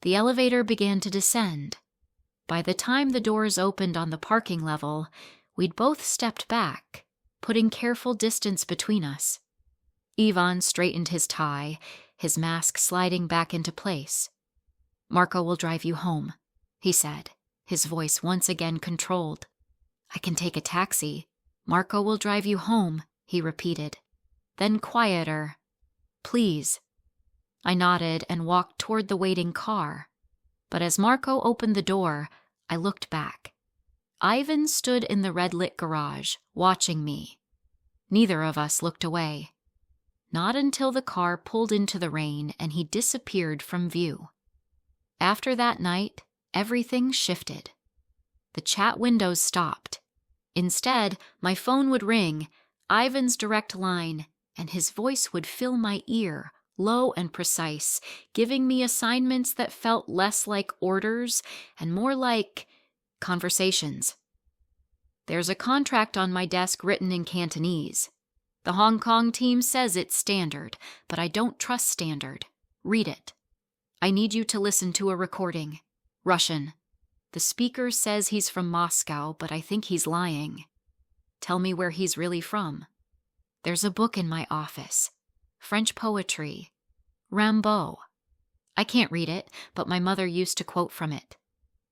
The elevator began to descend. By the time the doors opened on the parking level, we'd both stepped back, putting careful distance between us. Ivan straightened his tie, his mask sliding back into place. Marco will drive you home, he said, his voice once again controlled. I can take a taxi. Marco will drive you home, he repeated. Then quieter. Please. I nodded and walked toward the waiting car. But as Marco opened the door, I looked back. Ivan stood in the red-lit garage, watching me. Neither of us looked away. Not until the car pulled into the rain and he disappeared from view. After that night, everything shifted. The chat windows stopped. Instead, my phone would ring, Ivan's direct line, and his voice would fill my ear, low and precise, giving me assignments that felt less like orders and more like conversations. There's a contract on my desk written in Cantonese. The Hong Kong team says it's standard, but I don't trust standard. Read it. I need you to listen to a recording. Russian. The speaker says he's from Moscow, but I think he's lying. Tell me where he's really from. There's a book in my office. French poetry. Rimbaud. I can't read it, but my mother used to quote from it.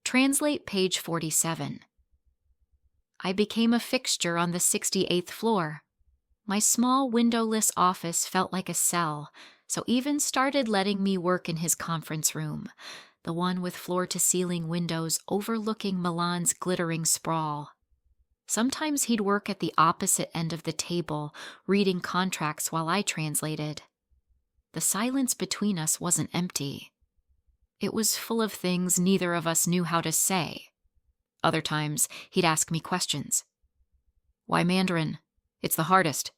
Translate page 47. I became a fixture on the 68th floor. My small windowless office felt like a cell, so Ivan started letting me work in his conference room, the one with floor-to-ceiling windows overlooking Milan's glittering sprawl. Sometimes he'd work at the opposite end of the table, reading contracts while I translated. The silence between us wasn't empty. It was full of things neither of us knew how to say. Other times, he'd ask me questions. Why Mandarin? It's the hardest.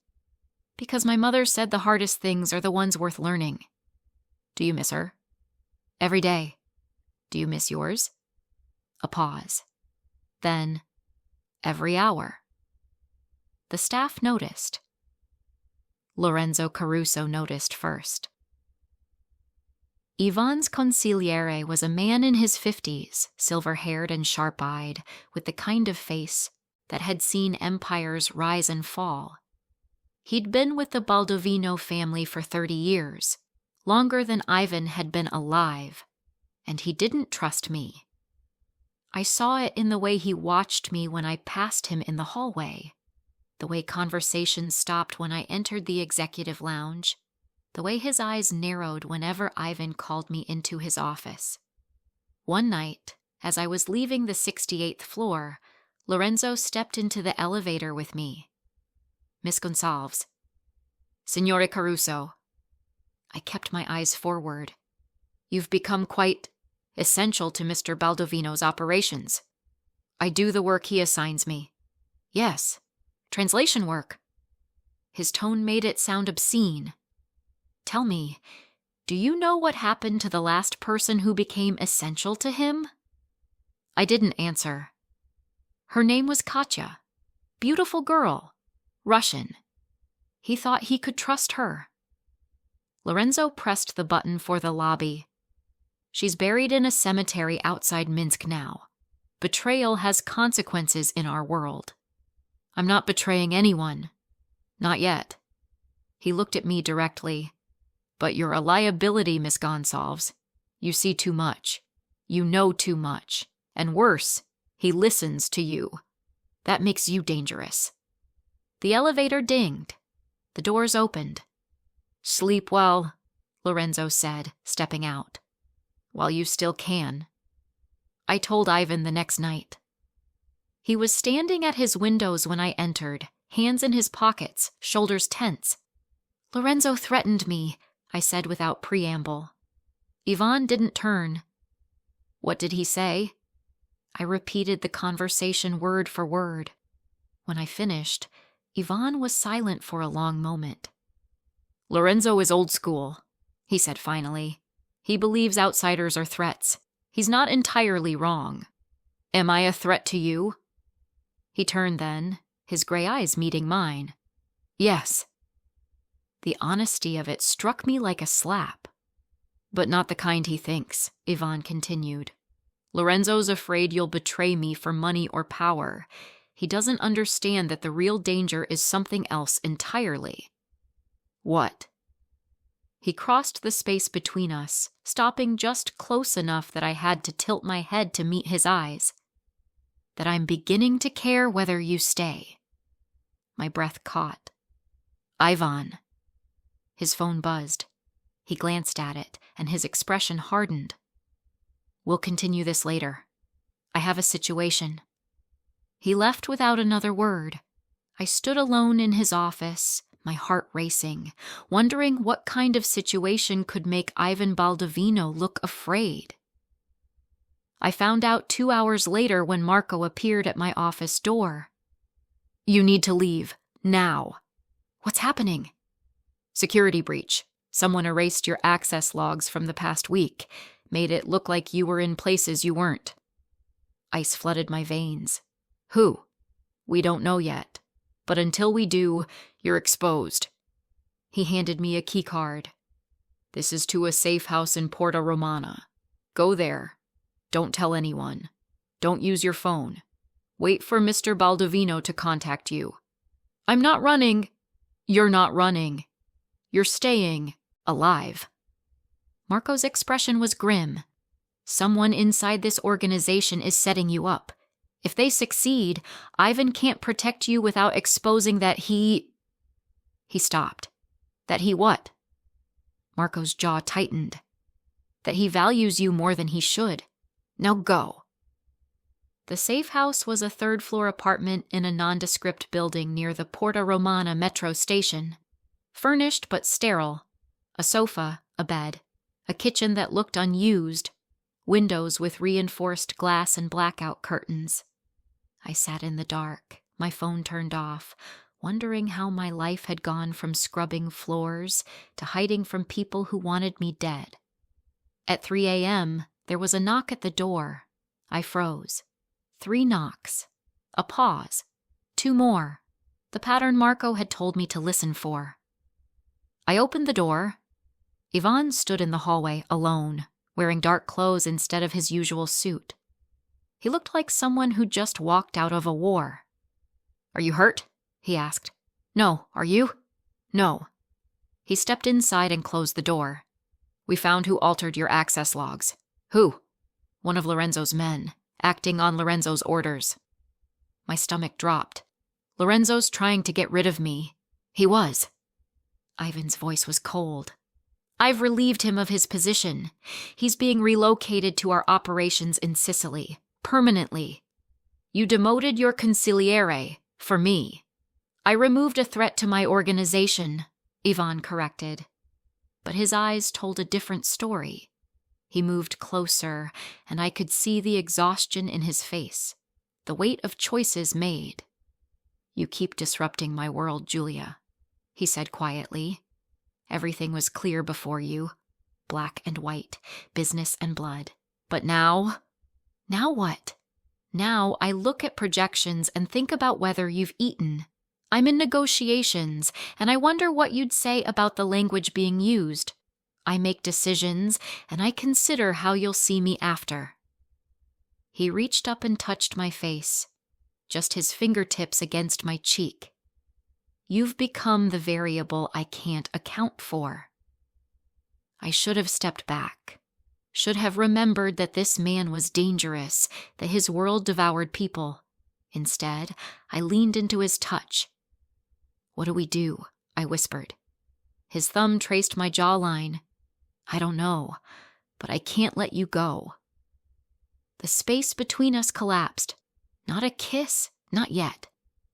Because my mother said the hardest things are the ones worth learning. Do you miss her? Every day. Do you miss yours? A pause. Then, every hour. The staff noticed. Lorenzo Caruso noticed first. Ivan's consigliere was a man in his 50s, silver-haired and sharp-eyed, with the kind of face that had seen empires rise and fall. He'd been with the Baldovino family for 30 years, longer than Ivan had been alive, and he didn't trust me. I saw it in the way he watched me when I passed him in the hallway, the way conversation stopped when I entered the executive lounge, the way his eyes narrowed whenever Ivan called me into his office. One night, as I was leaving the 68th floor, Lorenzo stepped into the elevator with me. Miss Gonsalves. Signore Caruso. I kept my eyes forward. You've become quite essential to Mr. Baldovino's operations. I do the work he assigns me. Yes, translation work. His tone made it sound obscene. Tell me, do you know what happened to the last person who became essential to him? I didn't answer. Her name was Katya. Beautiful girl. Russian. He thought he could trust her. Lorenzo pressed the button for the lobby. She's buried in a cemetery outside Minsk now. Betrayal has consequences in our world. I'm not betraying anyone. Not yet. He looked at me directly. But you're a liability, Miss Gonsalves. You see too much. You know too much. And worse, he listens to you. That makes you dangerous. The elevator dinged. The doors opened. Sleep well, Lorenzo said, stepping out. While you still can. I told Ivan the next night. He was standing at his windows when I entered, hands in his pockets, shoulders tense. Lorenzo threatened me, I said without preamble. Ivan didn't turn. What did he say? I repeated the conversation word for word. When I finished, Ivan was silent for a long moment. Lorenzo is old school, he said finally. He believes outsiders are threats. He's not entirely wrong. Am I a threat to you? He turned then, his gray eyes meeting mine. Yes. The honesty of it struck me like a slap. But not the kind he thinks, Ivan continued. Lorenzo's afraid you'll betray me for money or power. He doesn't understand that the real danger is something else entirely. What? He crossed the space between us, stopping just close enough that I had to tilt my head to meet his eyes. That I'm beginning to care whether you stay. My breath caught. Ivan. His phone buzzed. He glanced at it, and his expression hardened. We'll continue this later. I have a situation. He left without another word. I stood alone in his office, my heart racing, wondering what kind of situation could make Ivan Baldovino look afraid. I found out 2 hours later when Marco appeared at my office door. You need to leave, now. What's happening? Security breach. Someone erased your access logs from the past week, made it look like you were in places you weren't. Ice flooded my veins. Who? We don't know yet. But until we do, you're exposed. He handed me a key card. This is to a safe house in Porta Romana. Go there. Don't tell anyone. Don't use your phone. Wait for Mr. Baldovino to contact you. I'm not running. You're not running. You're staying alive. Marco's expression was grim. Someone inside this organization is setting you up. If they succeed, Ivan can't protect you without exposing that he... He stopped. That he what? Marco's jaw tightened. That he values you more than he should. Now go. The safe house was a third-floor apartment in a nondescript building near the Porta Romana metro station. Furnished but sterile. A sofa, a bed, a kitchen that looked unused, windows with reinforced glass and blackout curtains. I sat in the dark, my phone turned off, wondering how my life had gone from scrubbing floors to hiding from people who wanted me dead. At 3 a.m., there was a knock at the door. I froze. 3 knocks. A pause. 2 more. The pattern Marco had told me to listen for. I opened the door. Ivan stood in the hallway, alone, wearing dark clothes instead of his usual suit. He looked like someone who'd just walked out of a war. Are you hurt? He asked. No, are you? No. He stepped inside and closed the door. We found who altered your access logs. Who? One of Lorenzo's men, acting on Lorenzo's orders. My stomach dropped. Lorenzo's trying to get rid of me. He was. Ivan's voice was cold. I've relieved him of his position. He's being relocated to our operations in Sicily, permanently. You demoted your consigliere, for me. I removed a threat to my organization, Ivan corrected. But his eyes told a different story. He moved closer, and I could see the exhaustion in his face, the weight of choices made. You keep disrupting my world, Julia, he said quietly. Everything was clear before you, black and white, business and blood. But now what? Now I look at projections and think about whether you've eaten. I'm in negotiations, and I wonder what you'd say about the language being used. I make decisions, and I consider how you'll see me after. He reached up and touched my face, just his fingertips against my cheek. You've become the variable I can't account for. I should have stepped back, should have remembered that this man was dangerous, that his world devoured people. Instead, I leaned into his touch. What do we do? I whispered. His thumb traced my jawline. I don't know, but I can't let you go. The space between us collapsed. Not a kiss, not yet.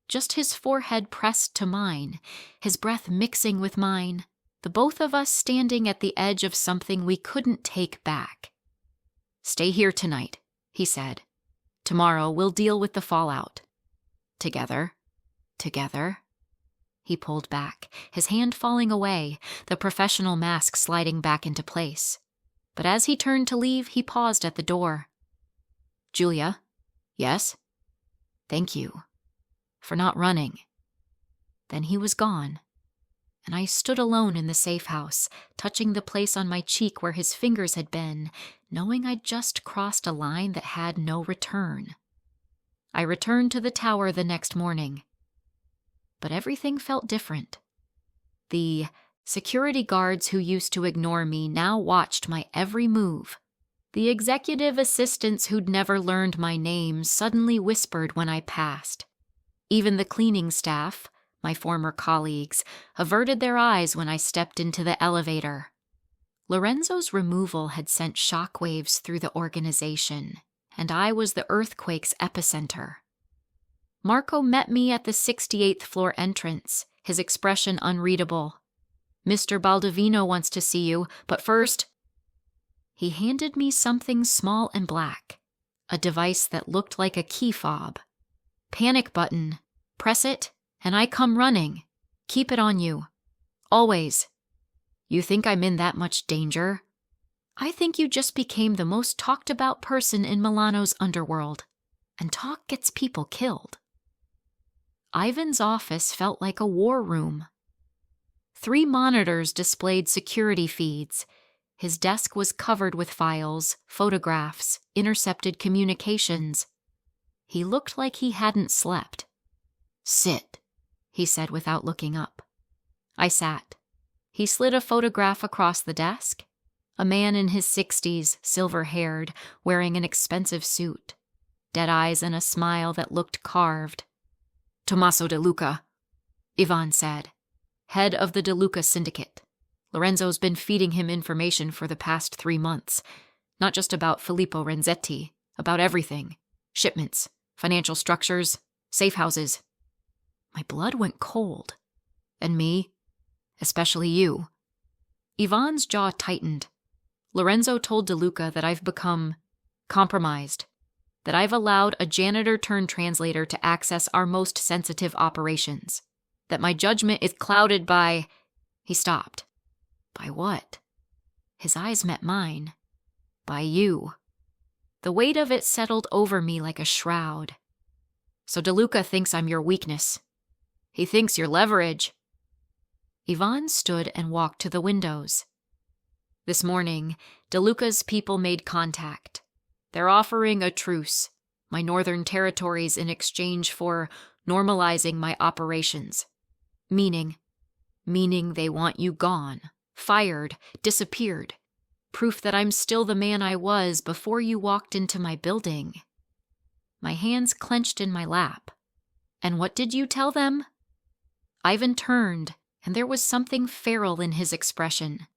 Just his forehead pressed to mine, his breath mixing with mine, the both of us standing at the edge of something we couldn't take back. Stay here tonight, he said. Tomorrow we'll deal with the fallout. Together. He pulled back, his hand falling away, the professional mask sliding back into place. But as he turned to leave, he paused at the door. Julia? Yes? Thank you. For not running. Then he was gone, and I stood alone in the safe house, touching the place on my cheek where his fingers had been, knowing I'd just crossed a line that had no return. I returned to the tower the next morning. But everything felt different. The security guards who used to ignore me now watched my every move. The executive assistants who'd never learned my name suddenly whispered when I passed. Even the cleaning staff, my former colleagues, averted their eyes when I stepped into the elevator. Lorenzo's removal had sent shockwaves through the organization, and I was the earthquake's epicenter. Marco met me at the 68th floor entrance, his expression unreadable. Mr. Baldovino wants to see you, but first... He handed me something small and black, a device that looked like a key fob. Panic button. Press it, and I come running. Keep it on you. Always. You think I'm in that much danger? I think you just became the most talked about person in Milano's underworld, and talk gets people killed. Ivan's office felt like a war room. 3 monitors displayed security feeds. His desk was covered with files, photographs, intercepted communications. He looked like he hadn't slept. Sit, he said without looking up. I sat. He slid a photograph across the desk. A man in his 60s, silver-haired, wearing an expensive suit. Dead eyes and a smile that looked carved. Tommaso De Luca, Ivan said, head of the De Luca syndicate. Lorenzo's been feeding him information for the past 3 months. Not just about Filippo Renzetti, about everything. Shipments, financial structures, safe houses. My blood went cold. And me, especially you. Ivan's jaw tightened. Lorenzo told De Luca that I've become compromised, that I've allowed a janitor-turned-translator to access our most sensitive operations, that my judgment is clouded by... He stopped. By what? His eyes met mine. By you. The weight of it settled over me like a shroud. So De Luca thinks I'm your weakness. He thinks you're leverage. Ivan stood and walked to the windows. This morning, De Luca's people made contact. They're offering a truce, my northern territories in exchange for normalizing my operations. Meaning they want you gone, fired, disappeared. Proof that I'm still the man I was before you walked into my building. My hands clenched in my lap. And what did you tell them? Ivan turned, and there was something feral in his expression.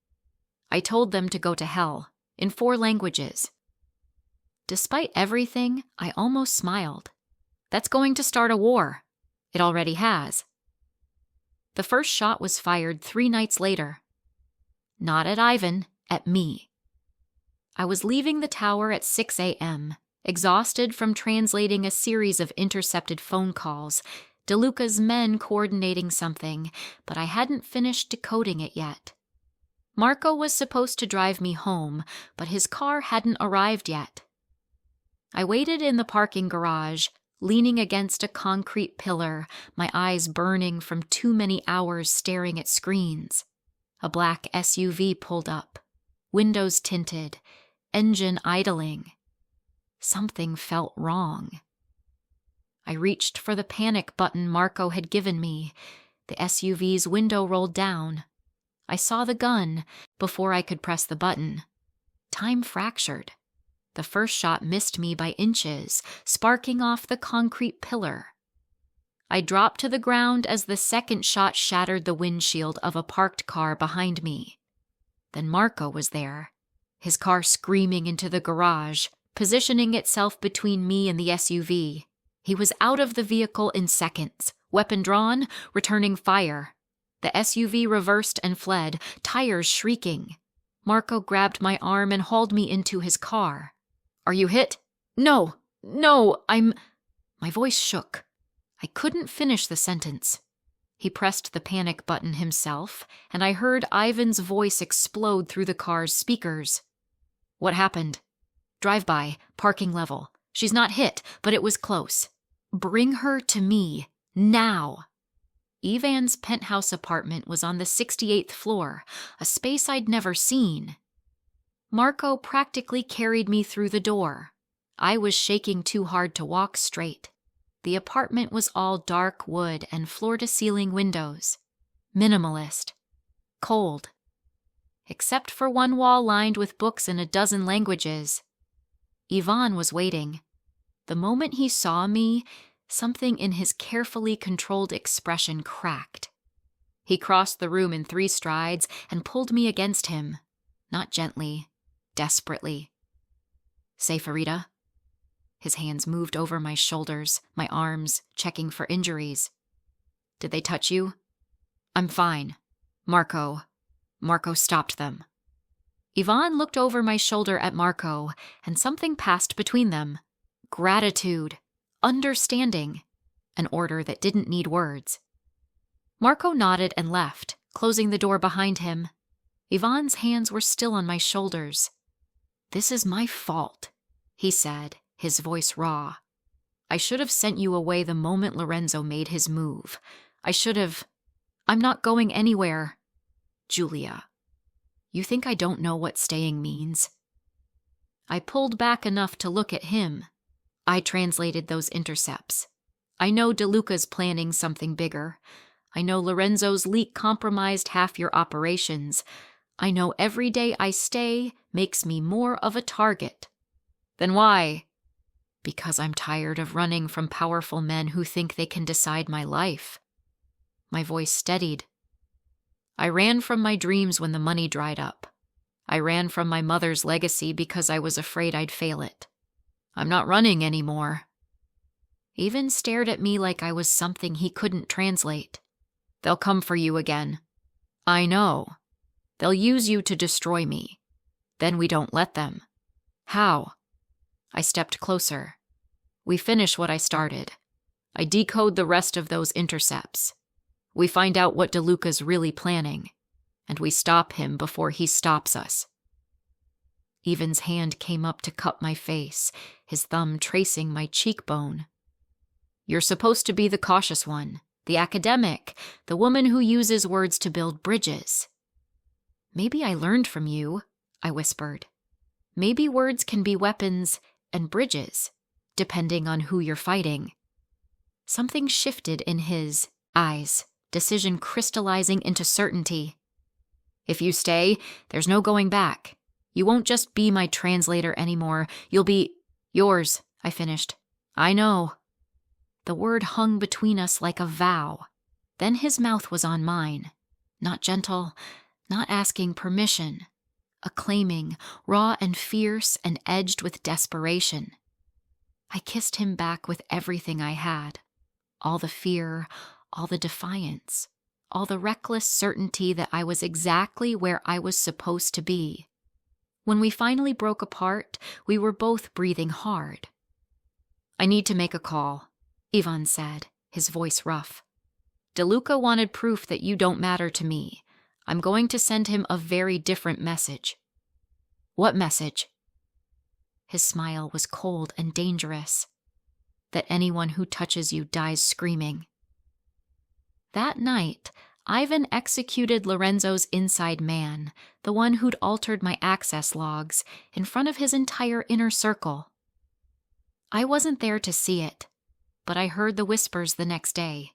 I told them to go to hell, in 4 languages. Despite everything, I almost smiled. That's going to start a war. It already has. The first shot was fired 3 nights later. Not at Ivan, at me. I was leaving the tower at 6 a.m., exhausted from translating a series of intercepted phone calls, DeLuca's men coordinating something, but I hadn't finished decoding it yet. Marco was supposed to drive me home, but his car hadn't arrived yet. I waited in the parking garage, leaning against a concrete pillar, my eyes burning from too many hours staring at screens. A black SUV pulled up, windows tinted, engine idling. Something felt wrong. I reached for the panic button Marco had given me. The SUV's window rolled down. I saw the gun before I could press the button. Time fractured. The first shot missed me by inches, sparking off the concrete pillar. I dropped to the ground as the second shot shattered the windshield of a parked car behind me. Then Marco was there, his car screaming into the garage, positioning itself between me and the SUV. He was out of the vehicle in seconds, weapon drawn, returning fire. The SUV reversed and fled, tires shrieking. Marco grabbed my arm and hauled me into his car. "Are you hit?" No, I'm... My voice shook. I couldn't finish the sentence. He pressed the panic button himself, and I heard Ivan's voice explode through the car's speakers. "What happened?" "Drive-by, parking level. She's not hit, but it was close. Bring her to me, now." Ivan's penthouse apartment was on the 68th floor, a space I'd never seen. Marco practically carried me through the door. I was shaking too hard to walk straight. The apartment was all dark wood and floor-to-ceiling windows. Minimalist. Cold. Except for one wall lined with books in a dozen languages. Ivan was waiting. The moment he saw me, something in his carefully controlled expression cracked. He crossed the room in 3 strides and pulled me against him. Not gently, desperately. "Say, Farida." His hands moved over my shoulders, my arms, checking for injuries. "Did they touch you?" "I'm fine. Marco stopped them." Ivan looked over my shoulder at Marco, and something passed between them. Gratitude. Understanding. An order that didn't need words. Marco nodded and left, closing the door behind him. Ivan's hands were still on my shoulders. "This is my fault," he said, his voice raw. "I should have sent you away the moment Lorenzo made his move. I'm not going anywhere." "Julia, you think I don't know what staying means?" I pulled back enough to look at him. I translated those intercepts. I know DeLuca's planning something bigger. I know Lorenzo's leak compromised half your operations. I know every day I stay makes me more of a target. Then why? Because I'm tired of running from powerful men who think they can decide my life. My voice steadied. I ran from my dreams when the money dried up. I ran from my mother's legacy because I was afraid I'd fail it. I'm not running anymore. Ivan stared at me like I was something he couldn't translate. "They'll come for you again." "I know. They'll use you to destroy me. Then we don't let them." "How?" I stepped closer. "We finish what I started. I decode the rest of those intercepts. We find out what DeLuca's really planning, and we stop him before he stops us." Ivan's hand came up to cup my face, his thumb tracing my cheekbone. "You're supposed to be the cautious one, the academic, the woman who uses words to build bridges." "Maybe I learned from you," I whispered. "Maybe words can be weapons and bridges, depending on who you're fighting." Something shifted in his eyes, decision crystallizing into certainty. "If you stay, there's no going back. You won't just be my translator anymore. You'll be..." "Yours," I finished. "I know." The word hung between us like a vow. Then his mouth was on mine. Not gentle, not asking permission. Acclaiming, raw and fierce and edged with desperation. I kissed him back with everything I had. All the fear, all the defiance, all the reckless certainty that I was exactly where I was supposed to be. When we finally broke apart, we were both breathing hard. "I need to make a call," Ivan said, his voice rough. "DeLuca wanted proof that you don't matter to me. I'm going to send him a very different message." "What message?" His smile was cold and dangerous. "That anyone who touches you dies screaming." That night, Ivan executed Lorenzo's inside man, the one who'd altered my access logs, in front of his entire inner circle. I wasn't there to see it, but I heard the whispers the next day.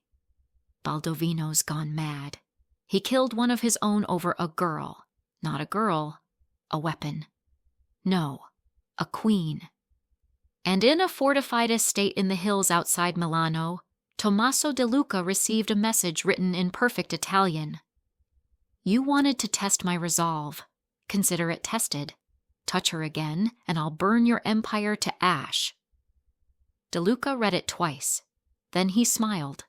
Baldovino's gone mad. He killed one of his own over a girl. Not a girl, a weapon. No, a queen. And in a fortified estate in the hills outside Milano, Tommaso DeLuca received a message written in perfect Italian. "You wanted to test my resolve. Consider it tested. Touch her again, and I'll burn your empire to ash." DeLuca read it twice. Then he smiled.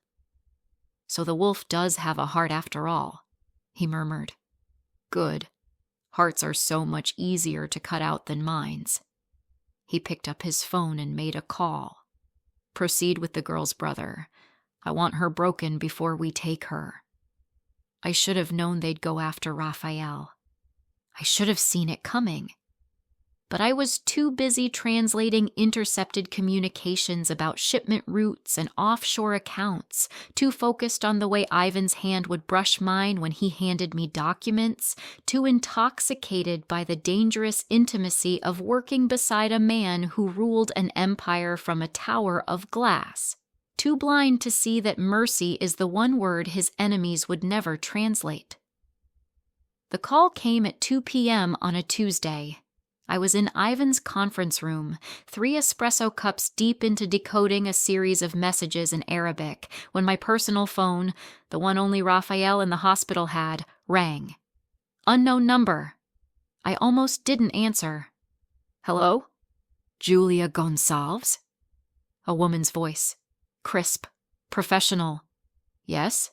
"So the wolf does have a heart after all," he murmured. "Good. Hearts are so much easier to cut out than minds." He picked up his phone and made a call. "Proceed with the girl's brother. I want her broken before we take her." I should have known they'd go after Raphael. I should have seen it coming. But I was too busy translating intercepted communications about shipment routes and offshore accounts, too focused on the way Ivan's hand would brush mine when he handed me documents, too intoxicated by the dangerous intimacy of working beside a man who ruled an empire from a tower of glass, too blind to see that mercy is the one word his enemies would never translate. The call came at 2 p.m. on a Tuesday. I was in Ivan's conference room, 3 espresso cups deep into decoding a series of messages in Arabic, when my personal phone, the one only Raphael in the hospital had, rang. Unknown number. I almost didn't answer. "Hello? Julia Gonçalves?" A woman's voice. Crisp. Professional. "Yes?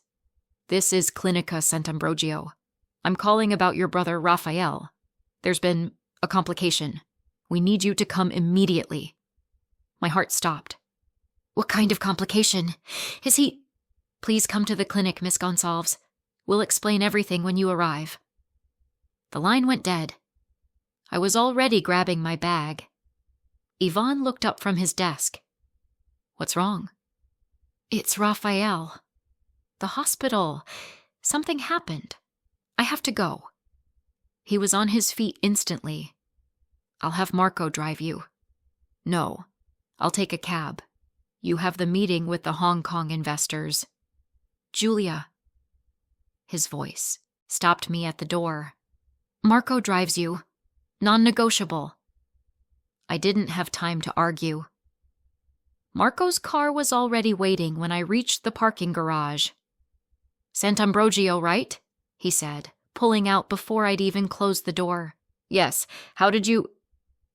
This is Clinica Sant'Ambrogio. I'm calling about your brother Raphael. There's been a complication. We need you to come immediately." My heart stopped. "What kind of complication? Is he—" "Please come to the clinic, Miss Gonçalves. We'll explain everything when you arrive." The line went dead. I was already grabbing my bag. Ivan looked up from his desk. "What's wrong?" "It's Raphael. The hospital. Something happened. I have to go." He was on his feet instantly. "I'll have Marco drive you." "No, I'll take a cab. You have the meeting with the Hong Kong investors." "Julia." His voice stopped me at the door. "Marco drives you. Non-negotiable." I didn't have time to argue. Marco's car was already waiting when I reached the parking garage. "Sant'Ambrogio, right?" he said, pulling out before I'd even closed the door. "Yes. How did you—"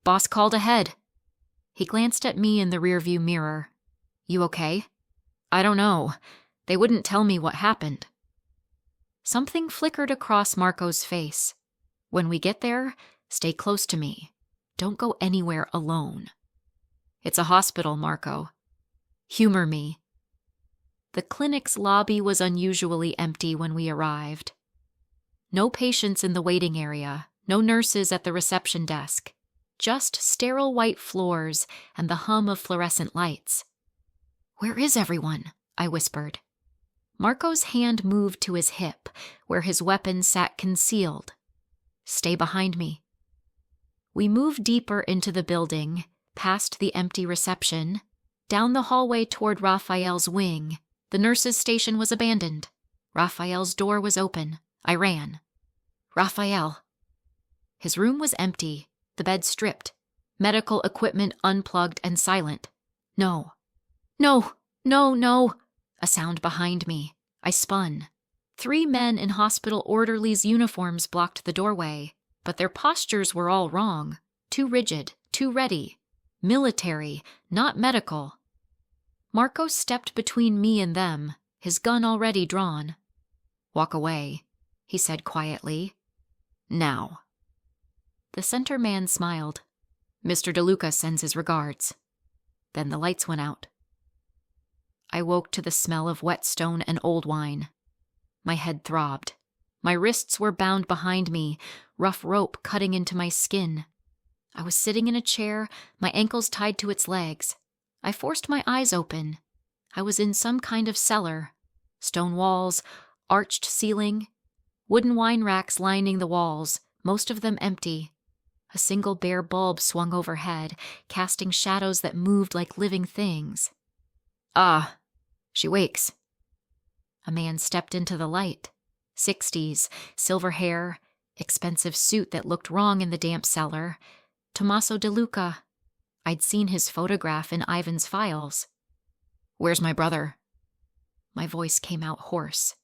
"Boss called ahead." He glanced at me in the rearview mirror. "You okay?" "I don't know. They wouldn't tell me what happened." Something flickered across Marco's face. "When we get there, stay close to me. Don't go anywhere alone." "It's a hospital, Marco. Humor me." The clinic's lobby was unusually empty when we arrived. No patients in the waiting area, no nurses at the reception desk, just sterile white floors and the hum of fluorescent lights. "Where is everyone?" I whispered. Marco's hand moved to his hip, where his weapon sat concealed. "Stay behind me." We moved deeper into the building, past the empty reception, down the hallway toward Raphael's wing. The nurse's station was abandoned. Raphael's door was open. I ran. "Raphael." His room was empty, the bed stripped, medical equipment unplugged and silent. "No. No, no, no." A sound behind me. I spun. 3 men in hospital orderlies' uniforms blocked the doorway, but their postures were all wrong. Too rigid, too ready. Military, not medical. Marco stepped between me and them, his gun already drawn. "Walk away," he said quietly. "Now." The center man smiled. "Mr. DeLuca sends his regards." Then the lights went out. I woke to the smell of wet stone and old wine. My head throbbed. My wrists were bound behind me, rough rope cutting into my skin. I was sitting in a chair, my ankles tied to its legs. I forced my eyes open. I was in some kind of cellar. Stone walls, arched ceiling, wooden wine racks lining the walls, most of them empty. A single bare bulb swung overhead, casting shadows that moved like living things. "Ah, she wakes." A man stepped into the light. 60s, silver hair, expensive suit that looked wrong in the damp cellar. Tommaso DeLuca. I'd seen his photograph in Ivan's files. "Where's my brother?" My voice came out hoarse.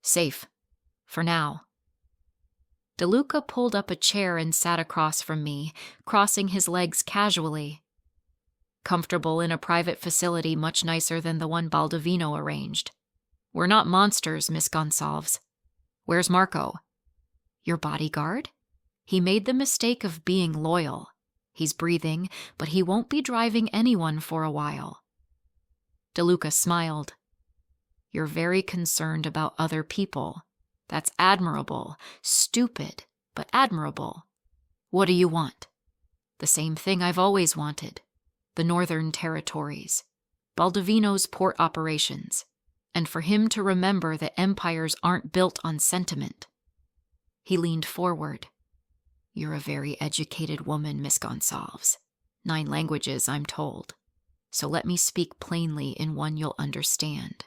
"Safe. For now." DeLuca pulled up a chair and sat across from me, crossing his legs casually. "Comfortable in a private facility much nicer than the one Baldovino arranged. We're not monsters, Miss Gonsalves. Where's Marco?" "Your bodyguard? He made the mistake of being loyal. He's breathing, but he won't be driving anyone for a while." DeLuca smiled. "You're very concerned about other people. That's admirable. Stupid, but admirable. What do you want?" "The same thing I've always wanted. The Northern Territories. Baldovino's port operations. And for him to remember that empires aren't built on sentiment." He leaned forward. "You're a very educated woman, Miss Gonsalves. 9 languages, I'm told. So let me speak plainly in one you'll understand.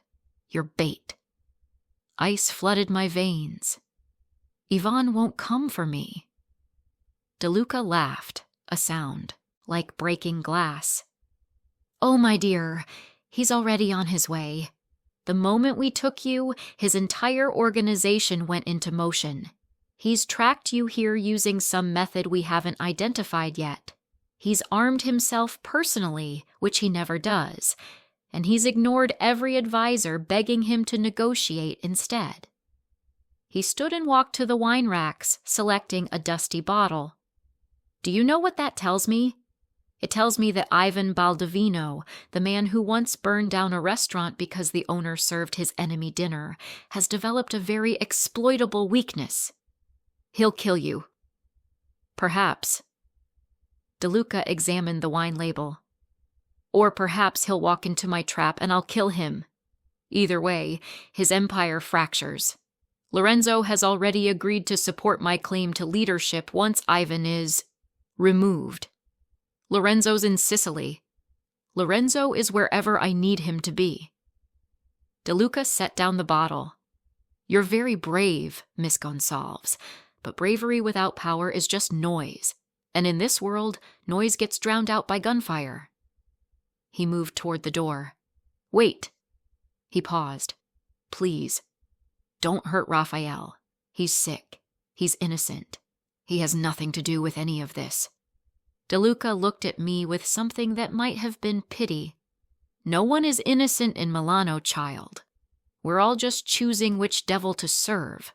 You're bait." Ice flooded my veins. "Ivan won't come for me." DeLuca laughed, a sound, like breaking glass. "Oh, my dear, he's already on his way. The moment we took you, his entire organization went into motion. He's tracked you here using some method we haven't identified yet. He's armed himself personally, which he never does, and he's ignored every advisor begging him to negotiate instead." He stood and walked to the wine racks, selecting a dusty bottle. "Do you know what that tells me? It tells me that Ivan Baldovino, the man who once burned down a restaurant because the owner served his enemy dinner, has developed a very exploitable weakness. He'll kill you." "Perhaps." DeLuca examined the wine label. "Or perhaps he'll walk into my trap and I'll kill him. Either way, his empire fractures. Lorenzo has already agreed to support my claim to leadership once Ivan is removed. Lorenzo's in Sicily. Lorenzo is wherever I need him to be." DeLuca set down the bottle. "You're very brave, Miss Gonsalves, but bravery without power is just noise, and in this world, noise gets drowned out by gunfire." He moved toward the door. "Wait." He paused. "Please, don't hurt Raphael. He's sick. He's innocent. He has nothing to do with any of this." DeLuca looked at me with something that might have been pity. "No one is innocent in Milano, child. We're all just choosing which devil to serve."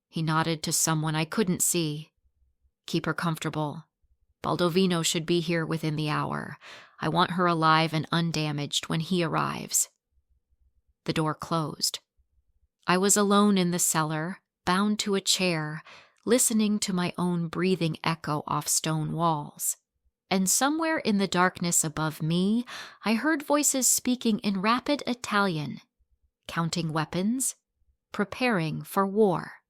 He nodded to someone I couldn't see. "Keep her comfortable. Baldovino should be here within the hour. I want her alive and undamaged when he arrives." The door closed. I was alone in the cellar, bound to a chair, listening to my own breathing echo off stone walls. And somewhere in the darkness above me, I heard voices speaking in rapid Italian, counting weapons, preparing for war.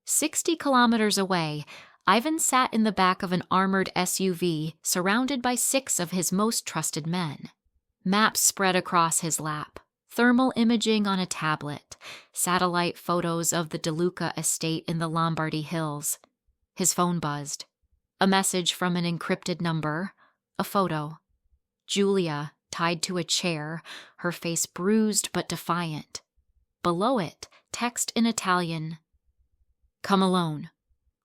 60 kilometers away, Ivan sat in the back of an armored SUV surrounded by 6 of his most trusted men. Maps spread across his lap, thermal imaging on a tablet, satellite photos of the DeLuca estate in the Lombardy Hills. His phone buzzed. A message from an encrypted number, a photo. Julia, tied to a chair, her face bruised but defiant. Below it, text in Italian, "Come alone,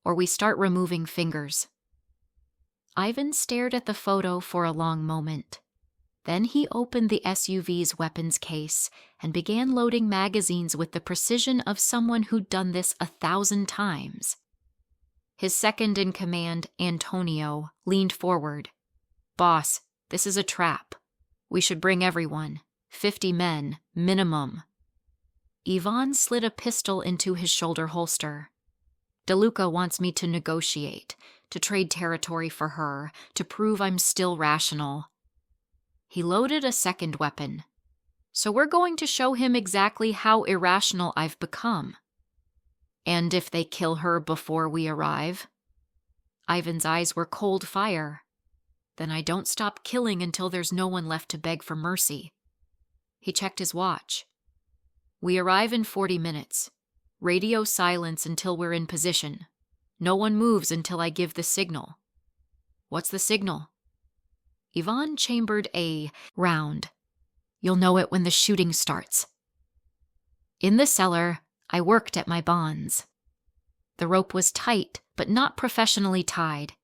or we start removing fingers." Ivan stared at the photo for a long moment. Then he opened the SUV's weapons case and began loading magazines with the precision of someone who'd done this 1,000 times. His second-in-command, Antonio, leaned forward. "Boss, this is a trap. We should bring everyone. 50 men, minimum." Ivan slid a pistol into his shoulder holster. "DeLuca wants me to negotiate, to trade territory for her, to prove I'm still rational." He loaded a second weapon. "So we're going to show him exactly how irrational I've become." "And if they kill her before we arrive?" Ivan's eyes were cold fire. "Then I don't stop killing until there's no one left to beg for mercy." He checked his watch. "We arrive in 40 minutes. Radio silence until we're in position. No one moves until I give the signal." "What's the signal?" Ivan chambered a round. "You'll know it when the shooting starts." In the cellar, I worked at my bonds. The rope was tight, but not professionally tied.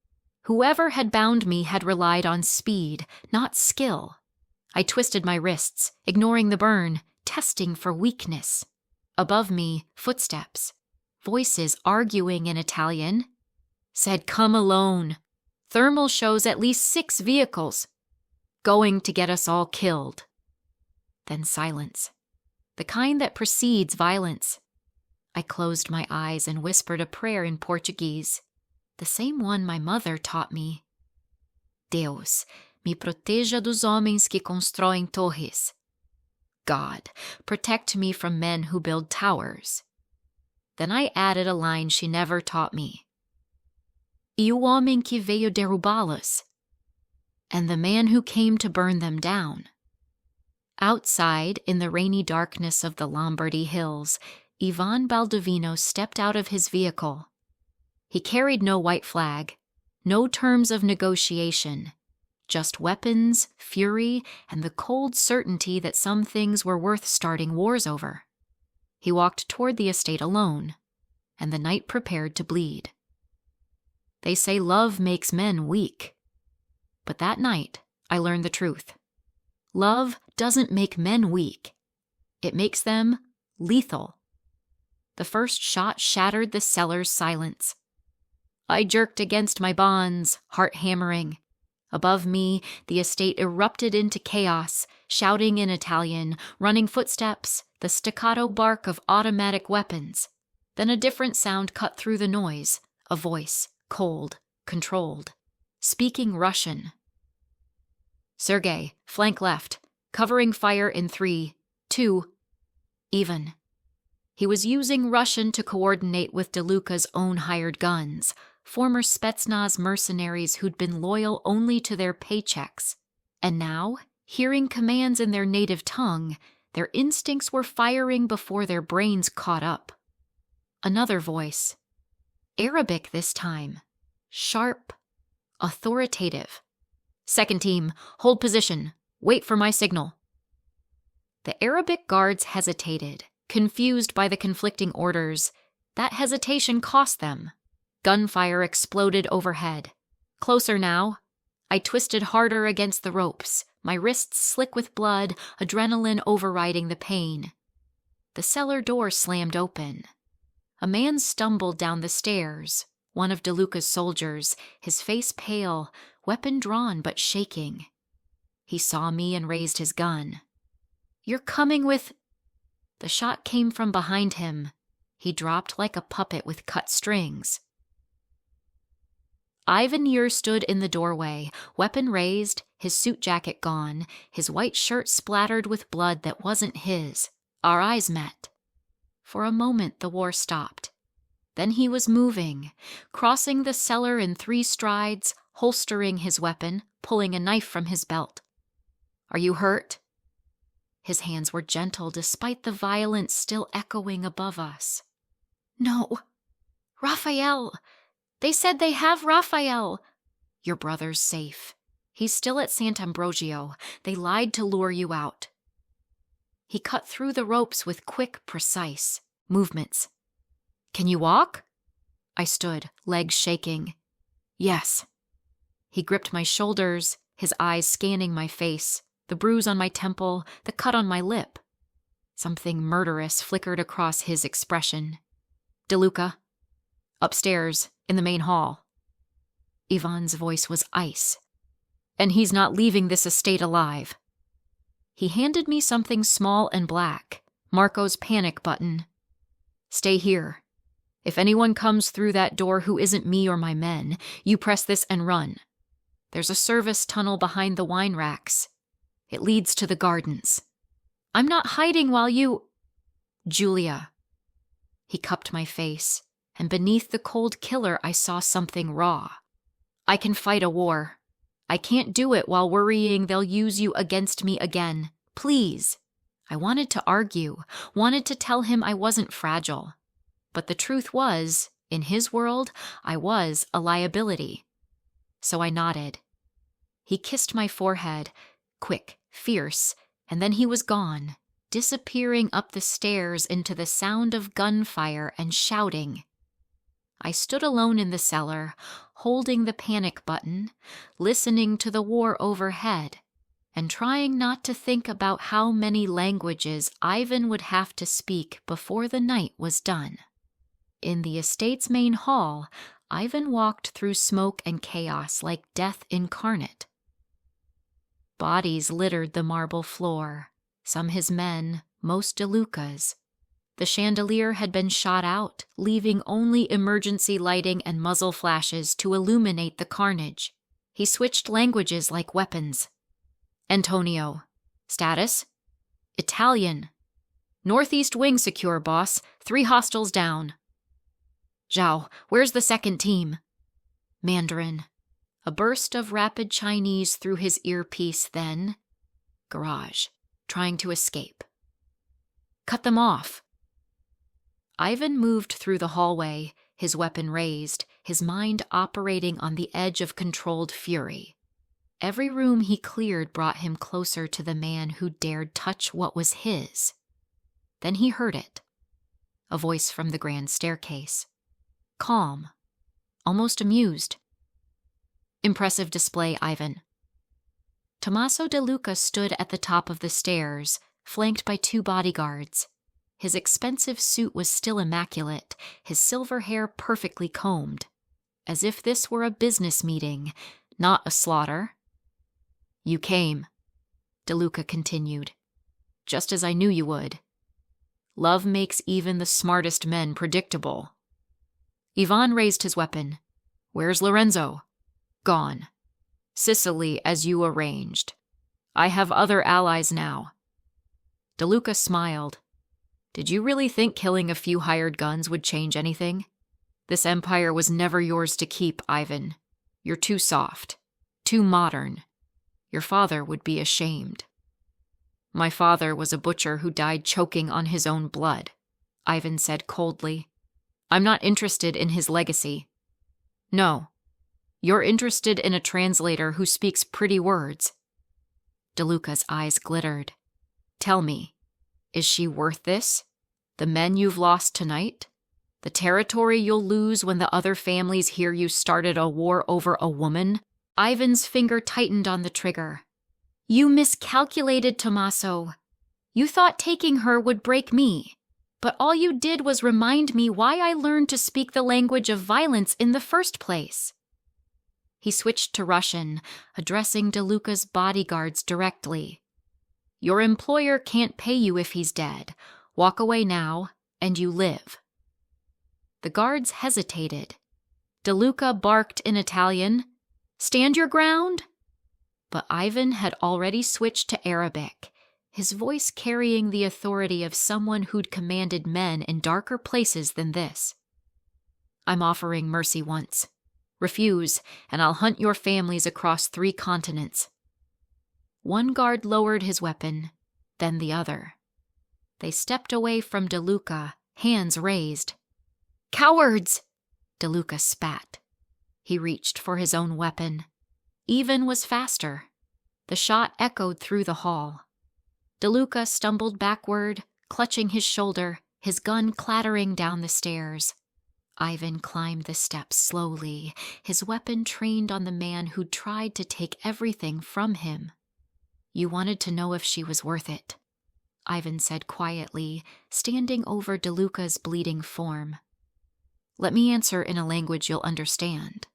Whoever had bound me had relied on speed, not skill. I twisted my wrists, ignoring the burn, testing for weakness. Above me, footsteps. Voices arguing in Italian. Said, "Come alone. Thermal shows at least 6 vehicles. Going to get us all killed." Then silence. The kind that precedes violence. I closed my eyes and whispered a prayer in Portuguese, the same one my mother taught me. "Deus, me proteja dos homens que constroem torres." God, protect me from men who build towers. Then I added a line she never taught me. "E o homem que veio derrubá-los." And the man who came to burn them down. Outside, in the rainy darkness of the Lombardy hills, Ivan Baldovino stepped out of his vehicle. He carried no white flag, no terms of negotiation, just weapons, fury, and the cold certainty that some things were worth starting wars over. He walked toward the estate alone, and the night prepared to bleed. They say love makes men weak. But that night, I learned the truth. Love doesn't make men weak. It makes them lethal. The first shot shattered the cellar's silence. I jerked against my bonds, heart hammering. Above me, the estate erupted into chaos, shouting in Italian, running footsteps, the staccato bark of automatic weapons. Then a different sound cut through the noise, a voice, cold, controlled, speaking Russian. "Sergei, flank left, covering fire in 3, 2, even." He was using Russian to coordinate with DeLuca's own hired guns, former Spetsnaz mercenaries who'd been loyal only to their paychecks. And now, hearing commands in their native tongue, their instincts were firing before their brains caught up. Another voice. Arabic this time. Sharp. Authoritative. "Second team, hold position. Wait for my signal." The Arabic guards hesitated, confused by the conflicting orders. That hesitation cost them. Gunfire exploded overhead. Closer now. I twisted harder against the ropes, my wrists slick with blood, adrenaline overriding the pain. The cellar door slammed open. A man stumbled down the stairs, one of DeLuca's soldiers, his face pale, weapon drawn but shaking. He saw me and raised his gun. "You're coming with—" The shot came from behind him. He dropped like a puppet with cut strings. Ivan Yer stood in the doorway, weapon raised, his suit jacket gone, his white shirt splattered with blood that wasn't his. Our eyes met. For a moment the war stopped. Then he was moving, crossing the cellar in 3 strides, holstering his weapon, pulling a knife from his belt. "Are you hurt?" His hands were gentle despite the violence still echoing above us. "No. Raphael. They said they have Raphael." "Your brother's safe. He's still at Sant'Ambrogio. They lied to lure you out." He cut through the ropes with quick, precise movements. "Can you walk?" I stood, legs shaking. "Yes." He gripped my shoulders, his eyes scanning my face, the bruise on my temple, the cut on my lip. Something murderous flickered across his expression. "DeLuca, upstairs, in the main hall." Ivan's voice was ice. "And he's not leaving this estate alive." He handed me something small and black, Marco's panic button. "Stay here. If anyone comes through that door who isn't me or my men, you press this and run. There's a service tunnel behind the wine racks. It leads to the gardens. I'm not hiding while you—" "Julia." He cupped my face, and beneath the cold killer I saw something raw. "I can fight a war. I can't do it while worrying they'll use you against me again. Please." I wanted to argue, wanted to tell him I wasn't fragile. But the truth was, in his world, I was a liability. So I nodded. He kissed my forehead, quick, fierce, and then he was gone, disappearing up the stairs into the sound of gunfire and shouting. I stood alone in the cellar, holding the panic button, listening to the war overhead, and trying not to think about how many languages Ivan would have to speak before the night was done. In the estate's main hall, Ivan walked through smoke and chaos like death incarnate. Bodies littered the marble floor, some his men, most DeLuca's. The chandelier had been shot out, leaving only emergency lighting and muzzle flashes to illuminate the carnage. He switched languages like weapons. "Antonio. Status? Italian. Northeast wing secure, boss. 3 hostiles down." "Zhao, where's the second team?" "Mandarin." A burst of rapid Chinese through his earpiece, then garage, trying to escape. "Cut them off." Ivan moved through the hallway, his weapon raised, his mind operating on the edge of controlled fury. Every room he cleared brought him closer to the man who dared touch what was his. Then he heard it. A voice from the grand staircase. Calm, almost amused. "Impressive display, Ivan." Tommaso DeLuca stood at the top of the stairs, flanked by 2 bodyguards. His expensive suit was still immaculate, his silver hair perfectly combed. As if this were a business meeting, not a slaughter. "You came," DeLuca continued, "just as I knew you would. Love makes even the smartest men predictable." Ivan raised his weapon. "Where's Lorenzo?" "Gone. Sicily, as you arranged. I have other allies now." DeLuca smiled. "Did you really think killing a few hired guns would change anything? This empire was never yours to keep, Ivan. You're too soft, too modern. Your father would be ashamed." "My father was a butcher who died choking on his own blood," Ivan said coldly. "I'm not interested in his legacy." "No. You're interested in a translator who speaks pretty words." DeLuca's eyes glittered. "Tell me, is she worth this? The men you've lost tonight? The territory you'll lose when the other families hear you started a war over a woman?" Ivan's finger tightened on the trigger. "You miscalculated, Tommaso. You thought taking her would break me, but all you did was remind me why I learned to speak the language of violence in the first place." He switched to Russian, addressing DeLuca's bodyguards directly. "Your employer can't pay you if he's dead. Walk away now, and you live." The guards hesitated. DeLuca barked in Italian, "Stand your ground?" But Ivan had already switched to Arabic, his voice carrying the authority of someone who'd commanded men in darker places than this. "I'm offering mercy once. Refuse, and I'll hunt your families across 3 continents." One guard lowered his weapon, then the other. They stepped away from DeLuca, hands raised. "Cowards!" DeLuca spat. He reached for his own weapon. Ivan was faster. The shot echoed through the hall. DeLuca stumbled backward, clutching his shoulder, his gun clattering down the stairs. Ivan climbed the steps slowly, his weapon trained on the man who'd tried to take everything from him. You wanted to know if she was worth it, Ivan said quietly, standing over DeLuca's bleeding form. Let me answer in a language you'll understand.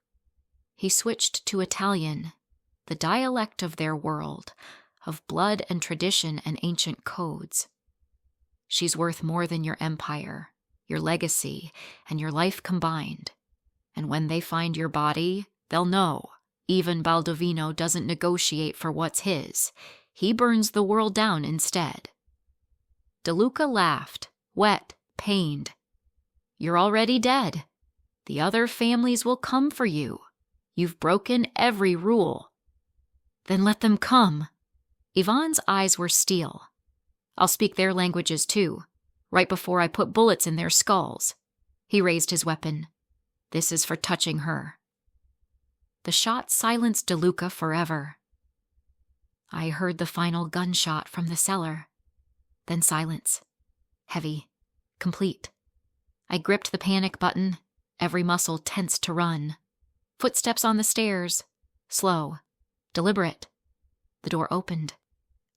He switched to Italian, the dialect of their world, of blood and tradition and ancient codes. She's worth more than your empire, your legacy, and your life combined. And when they find your body, they'll know. Even Baldovino doesn't negotiate for what's his. He burns the world down instead. DeLuca laughed, wet, pained. You're already dead. The other families will come for you. You've broken every rule. Then let them come. Ivan's eyes were steel. I'll speak their languages too, right before I put bullets in their skulls. He raised his weapon. This is for touching her. The shot silenced DeLuca forever. I heard the final gunshot from the cellar. Then silence. Heavy. Complete. I gripped the panic button, every muscle tensed to run. Footsteps on the stairs. Slow. Deliberate. The door opened.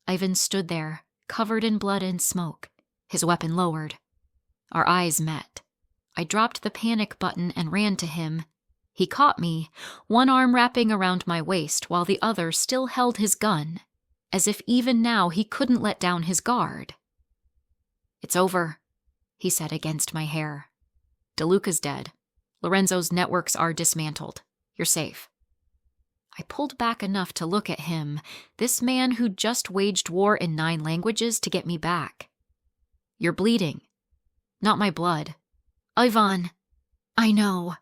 Ivan stood there, covered in blood and smoke, his weapon lowered. Our eyes met. I dropped the panic button and ran to him. He caught me, one arm wrapping around my waist while the other still held his gun, as if even now he couldn't let down his guard. It's over, he said against my hair. DeLuca's dead. Lorenzo's networks are dismantled. You're safe. I pulled back enough to look at him, this man who'd just waged war in 9 languages to get me back. You're bleeding. Not my blood. Ivan, I know.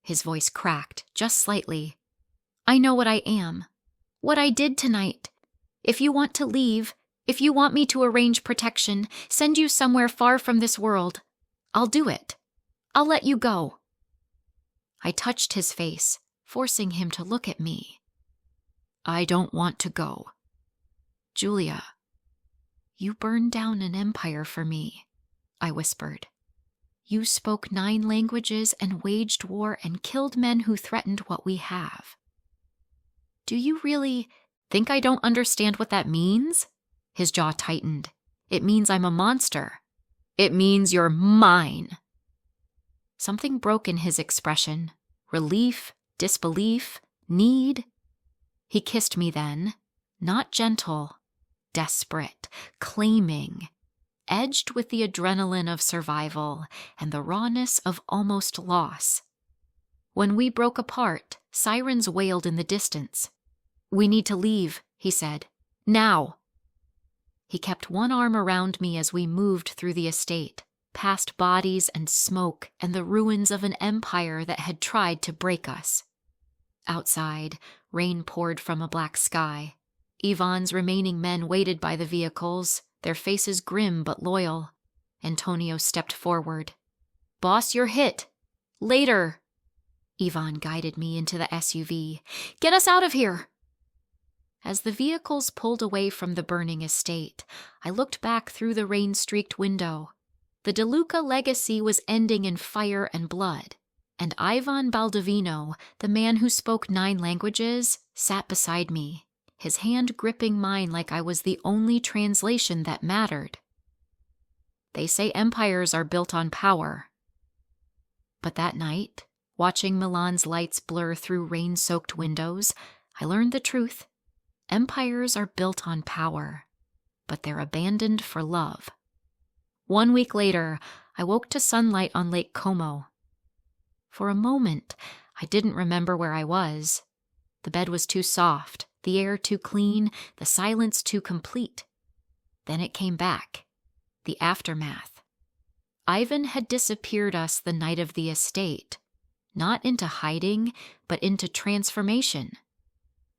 His voice cracked, just slightly. I know what I am. What I did tonight. If you want to leave, if you want me to arrange protection, send you somewhere far from this world, I'll do it. I'll let you go. I touched his face, forcing him to look at me. I don't want to go. Julia, you burned down an empire for me, I whispered. You spoke 9 languages and waged war and killed men who threatened what we have. Do you really think I don't understand what that means? His jaw tightened. It means I'm a monster. It means you're mine. Something broke in his expression. Relief, disbelief, need. He kissed me then, not gentle, desperate, claiming, edged with the adrenaline of survival and the rawness of almost loss. When we broke apart, sirens wailed in the distance. We need to leave, he said. Now. He kept one arm around me as we moved through the estate, past bodies and smoke and the ruins of an empire that had tried to break us. Outside, rain poured from a black sky. Ivan's remaining men waited by the vehicles, their faces grim but loyal. Antonio stepped forward. Boss, you're hit. Later. Ivan guided me into the SUV. Get us out of here. As the vehicles pulled away from the burning estate, I looked back through the rain-streaked window. The DeLuca legacy was ending in fire and blood, and Ivan Baldovino, the man who spoke 9 languages, sat beside me, his hand gripping mine like I was the only translation that mattered. They say empires are built on power. But that night, watching Milan's lights blur through rain-soaked windows, I learned the truth. Empires are built on power, but they're abandoned for love. 1 week later, I woke to sunlight on Lake Como. For a moment, I didn't remember where I was. The bed was too soft, the air too clean, the silence too complete. Then it came back. The aftermath. Ivan had disappeared us the night of the estate, not into hiding, but into transformation.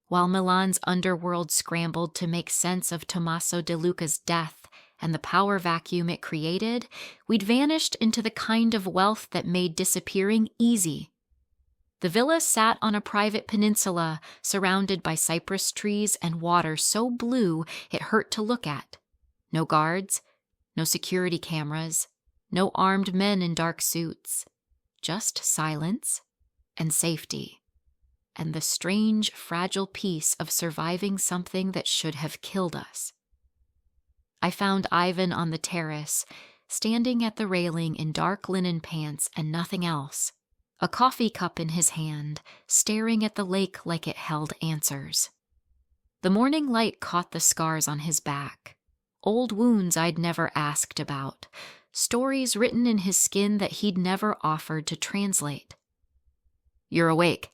While Milan's underworld scrambled to make sense of Tommaso De Luca's death and the power vacuum it created, we'd vanished into the kind of wealth that made disappearing easy. The villa sat on a private peninsula surrounded by cypress trees and water so blue it hurt to look at. No guards, no security cameras, no armed men in dark suits. Just silence and safety. and the strange, fragile peace of surviving something that should have killed us. I found Ivan on the terrace, standing at the railing in dark linen pants and nothing else, a coffee cup in his hand, staring at the lake like it held answers. The morning light caught the scars on his back, old wounds I'd never asked about, stories written in his skin that he'd never offered to translate. "You're awake,"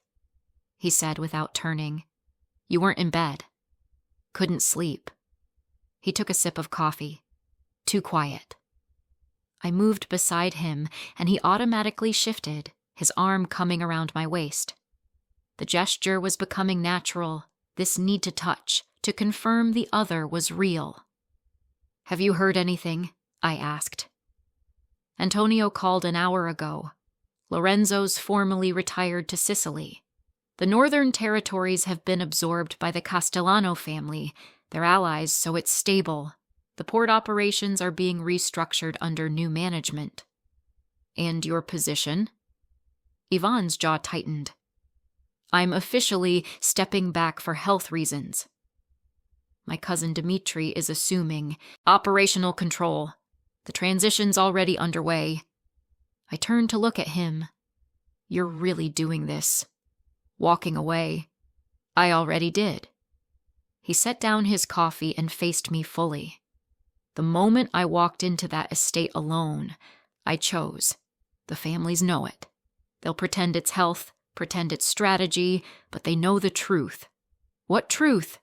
he said without turning. "You weren't in bed. Couldn't sleep." He took a sip of coffee. "Too quiet." I moved beside him, and he automatically shifted, his arm coming around my waist. The gesture was becoming natural, this need to touch, to confirm the other was real. "Have you heard anything?" I asked. "Antonio called an hour ago. Lorenzo's formally retired to Sicily. The northern territories have been absorbed by the Castellano family, their allies, so it's stable. The port operations are being restructured under new management." "And your position?" Ivan's jaw tightened. "I'm officially stepping back for health reasons. My cousin Dmitri is assuming operational control. The transition's already underway." I turned to look at him. "You're really doing this. Walking away." "I already did." He set down his coffee and faced me fully. "The moment I walked into that estate alone, I chose. The families know it. They'll pretend it's health, pretend it's strategy, but they know the truth." "What truth?"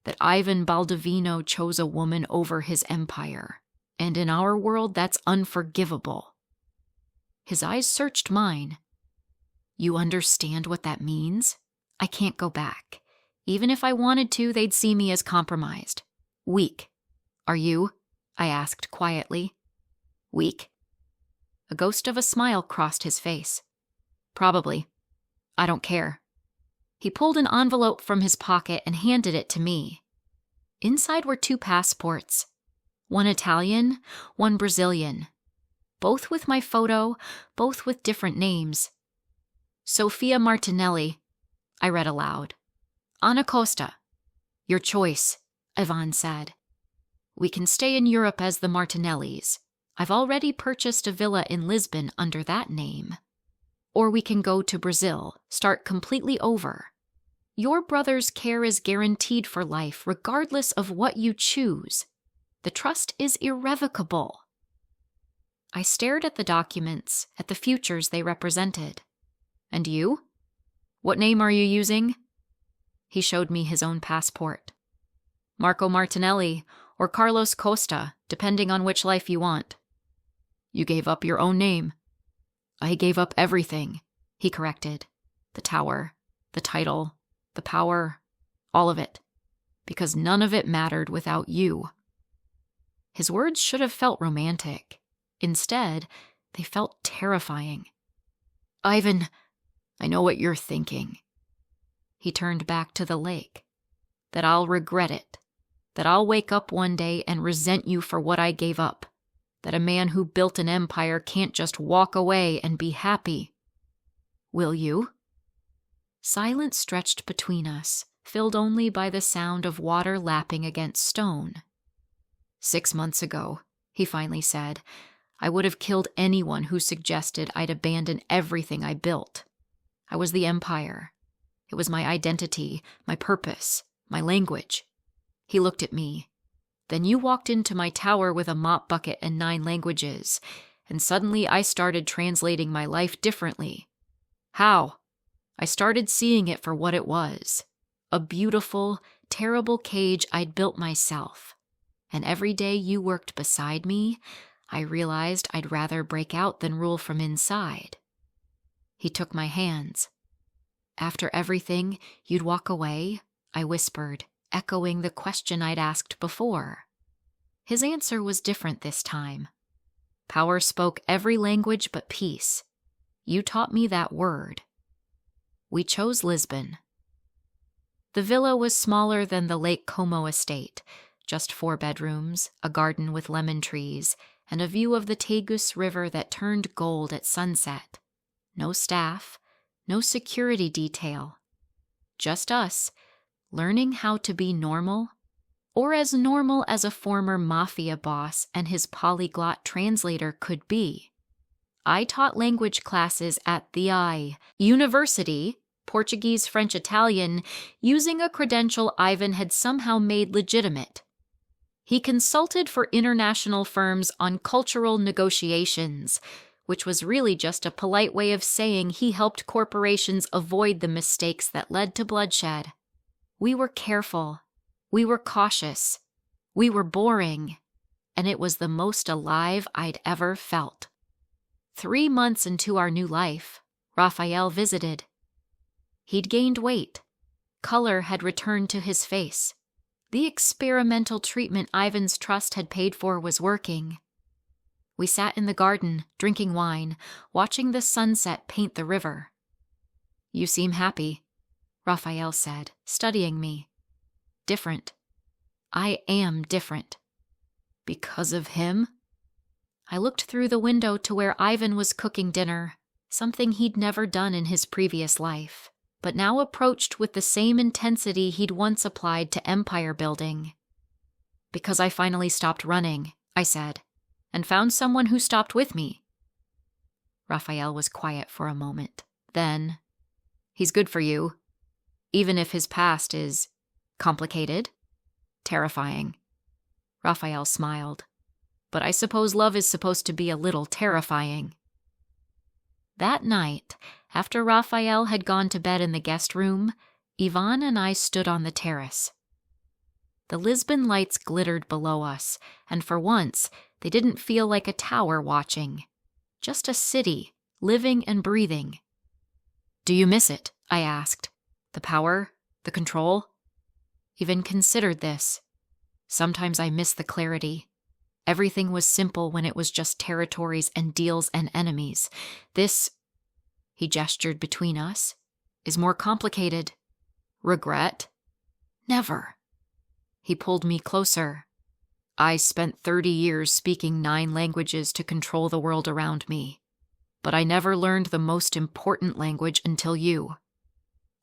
"That Ivan Baldovino chose a woman over his empire. And in our world, that's unforgivable." His eyes searched mine. "You understand what that means? I can't go back. Even if I wanted to, they'd see me as compromised. Weak. Are you?" I asked quietly. "Weak?" A ghost of a smile crossed his face. "Probably. I don't care." He pulled an envelope from his pocket and handed it to me. Inside were 2 passports. One Italian, one Brazilian. Both with my photo, both with different names. "Sofia Martinelli," I read aloud. "Ana Costa." "Your choice," Ivan said. "We can stay in Europe as the Martinellis. I've already purchased a villa in Lisbon under that name. Or we can go to Brazil, start completely over. Your brother's care is guaranteed for life, regardless of what you choose. The trust is irrevocable." I stared at the documents, at the futures they represented. "And you? What name are you using?" He showed me his own passport. "Marco Martinelli or Carlos Costa, depending on which life you want." "You gave up your own name." "I gave up everything," he corrected. "The tower, the title, the power, all of it. Because none of it mattered without you." His words should have felt romantic. Instead, they felt terrifying. "Ivan, I know what you're thinking." He turned back to the lake. "That I'll regret it. That I'll wake up one day and resent you for what I gave up. That a man who built an empire can't just walk away and be happy. Will you?" Silence stretched between us, filled only by the sound of water lapping against stone. "6 months ago," he finally said, "I would have killed anyone who suggested I'd abandon everything I built. I was the empire. It was my identity, my purpose, my language." He looked at me. "Then you walked into my tower with a mop bucket and 9 languages, and suddenly I started translating my life differently. How? I started seeing it for what it was. A beautiful, terrible cage I'd built myself. And every day you worked beside me, I realized I'd rather break out than rule from inside." He took my hands. "After everything, you'd walk away?" I whispered, echoing the question I'd asked before. His answer was different this time. "Power spoke every language but peace. You taught me that word." We chose Lisbon. The villa was smaller than the Lake Como estate, just 4 bedrooms, a garden with lemon trees, and a view of the Tagus River that turned gold at sunset. No staff, no security detail, Just us, learning how to be normal, or as normal as a former Mafia boss and his polyglot translator could be. I taught language classes at the University, Portuguese, French, Italian, using a credential Ivan had somehow made legitimate. He consulted for international firms on cultural negotiations, which was really just a polite way of saying he helped corporations avoid the mistakes that led to bloodshed. We were careful. We were cautious. We were boring. And it was the most alive I'd ever felt. 3 months into our new life, Raphael visited. He'd gained weight. Color had returned to his face. The experimental treatment Ivan's trust had paid for was working. We sat in the garden, drinking wine, watching the sunset paint the river. "You seem happy," Raphael said, studying me. "Different. I am different." "Because of him?" I looked through the window to where Ivan was cooking dinner, something he'd never done in his previous life, but now approached with the same intensity he'd once applied to empire building. "Because I finally stopped running," I said, "and found someone who stopped with me." Raphael was quiet for a moment. Then, "He's good for you, even if his past is complicated, terrifying." Raphael smiled. "But I suppose love is supposed to be a little terrifying." That night, after Raphael had gone to bed in the guest room, Yvonne and I stood on the terrace. The Lisbon lights glittered below us, and for once, they didn't feel like a tower watching. Just a city, living and breathing. "Do you miss it?" I asked. "The power? The control?" Even considered this. Sometimes I miss the clarity. Everything was simple when it was just territories and deals and enemies. This, he gestured between us, is more complicated. "Regret?" "Never." He pulled me closer. "I spent 30 years speaking 9 languages to control the world around me. But I never learned the most important language until you."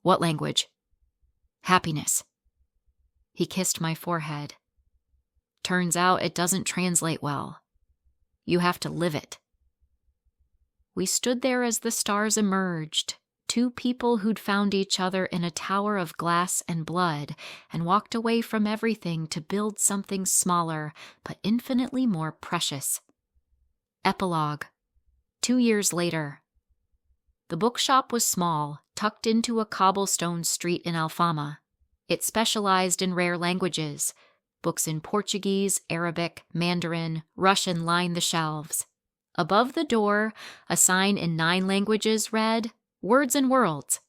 "What language?" "Happiness." He kissed my forehead. "Turns out it doesn't translate well. You have to live it." We stood there as the stars emerged, 2 people who'd found each other in a tower of glass and blood and walked away from everything to build something smaller but infinitely more precious. Epilogue. 2 years later. The bookshop was small, tucked into a cobblestone street in Alfama. It specialized in rare languages. Books in Portuguese, Arabic, Mandarin, Russian lined the shelves. Above the door, a sign in 9 languages read, "Words and Worlds."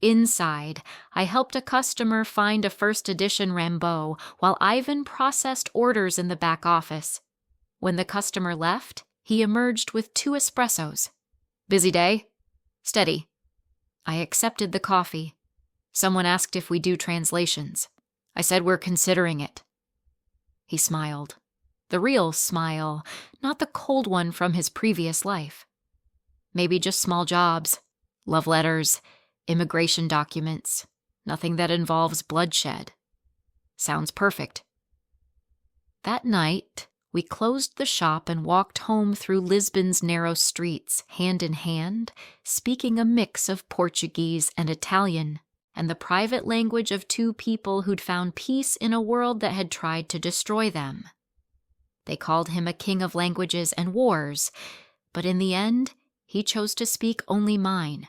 Inside, I helped a customer find a first edition Rimbaud while Ivan processed orders in the back office. When the customer left, he emerged with 2 espressos. "Busy day?" "Steady." I accepted the coffee. Someone asked if we do translations. I said we're considering it. He smiled. The real smile, not the cold one from his previous life. "Maybe just small jobs, love letters, immigration documents, nothing that involves bloodshed." "Sounds perfect." That night, we closed the shop and walked home through Lisbon's narrow streets, hand in hand, speaking a mix of Portuguese and Italian, and the private language of 2 people who'd found peace in a world that had tried to destroy them. They called him a king of languages and wars, but in the end, he chose to speak only mine.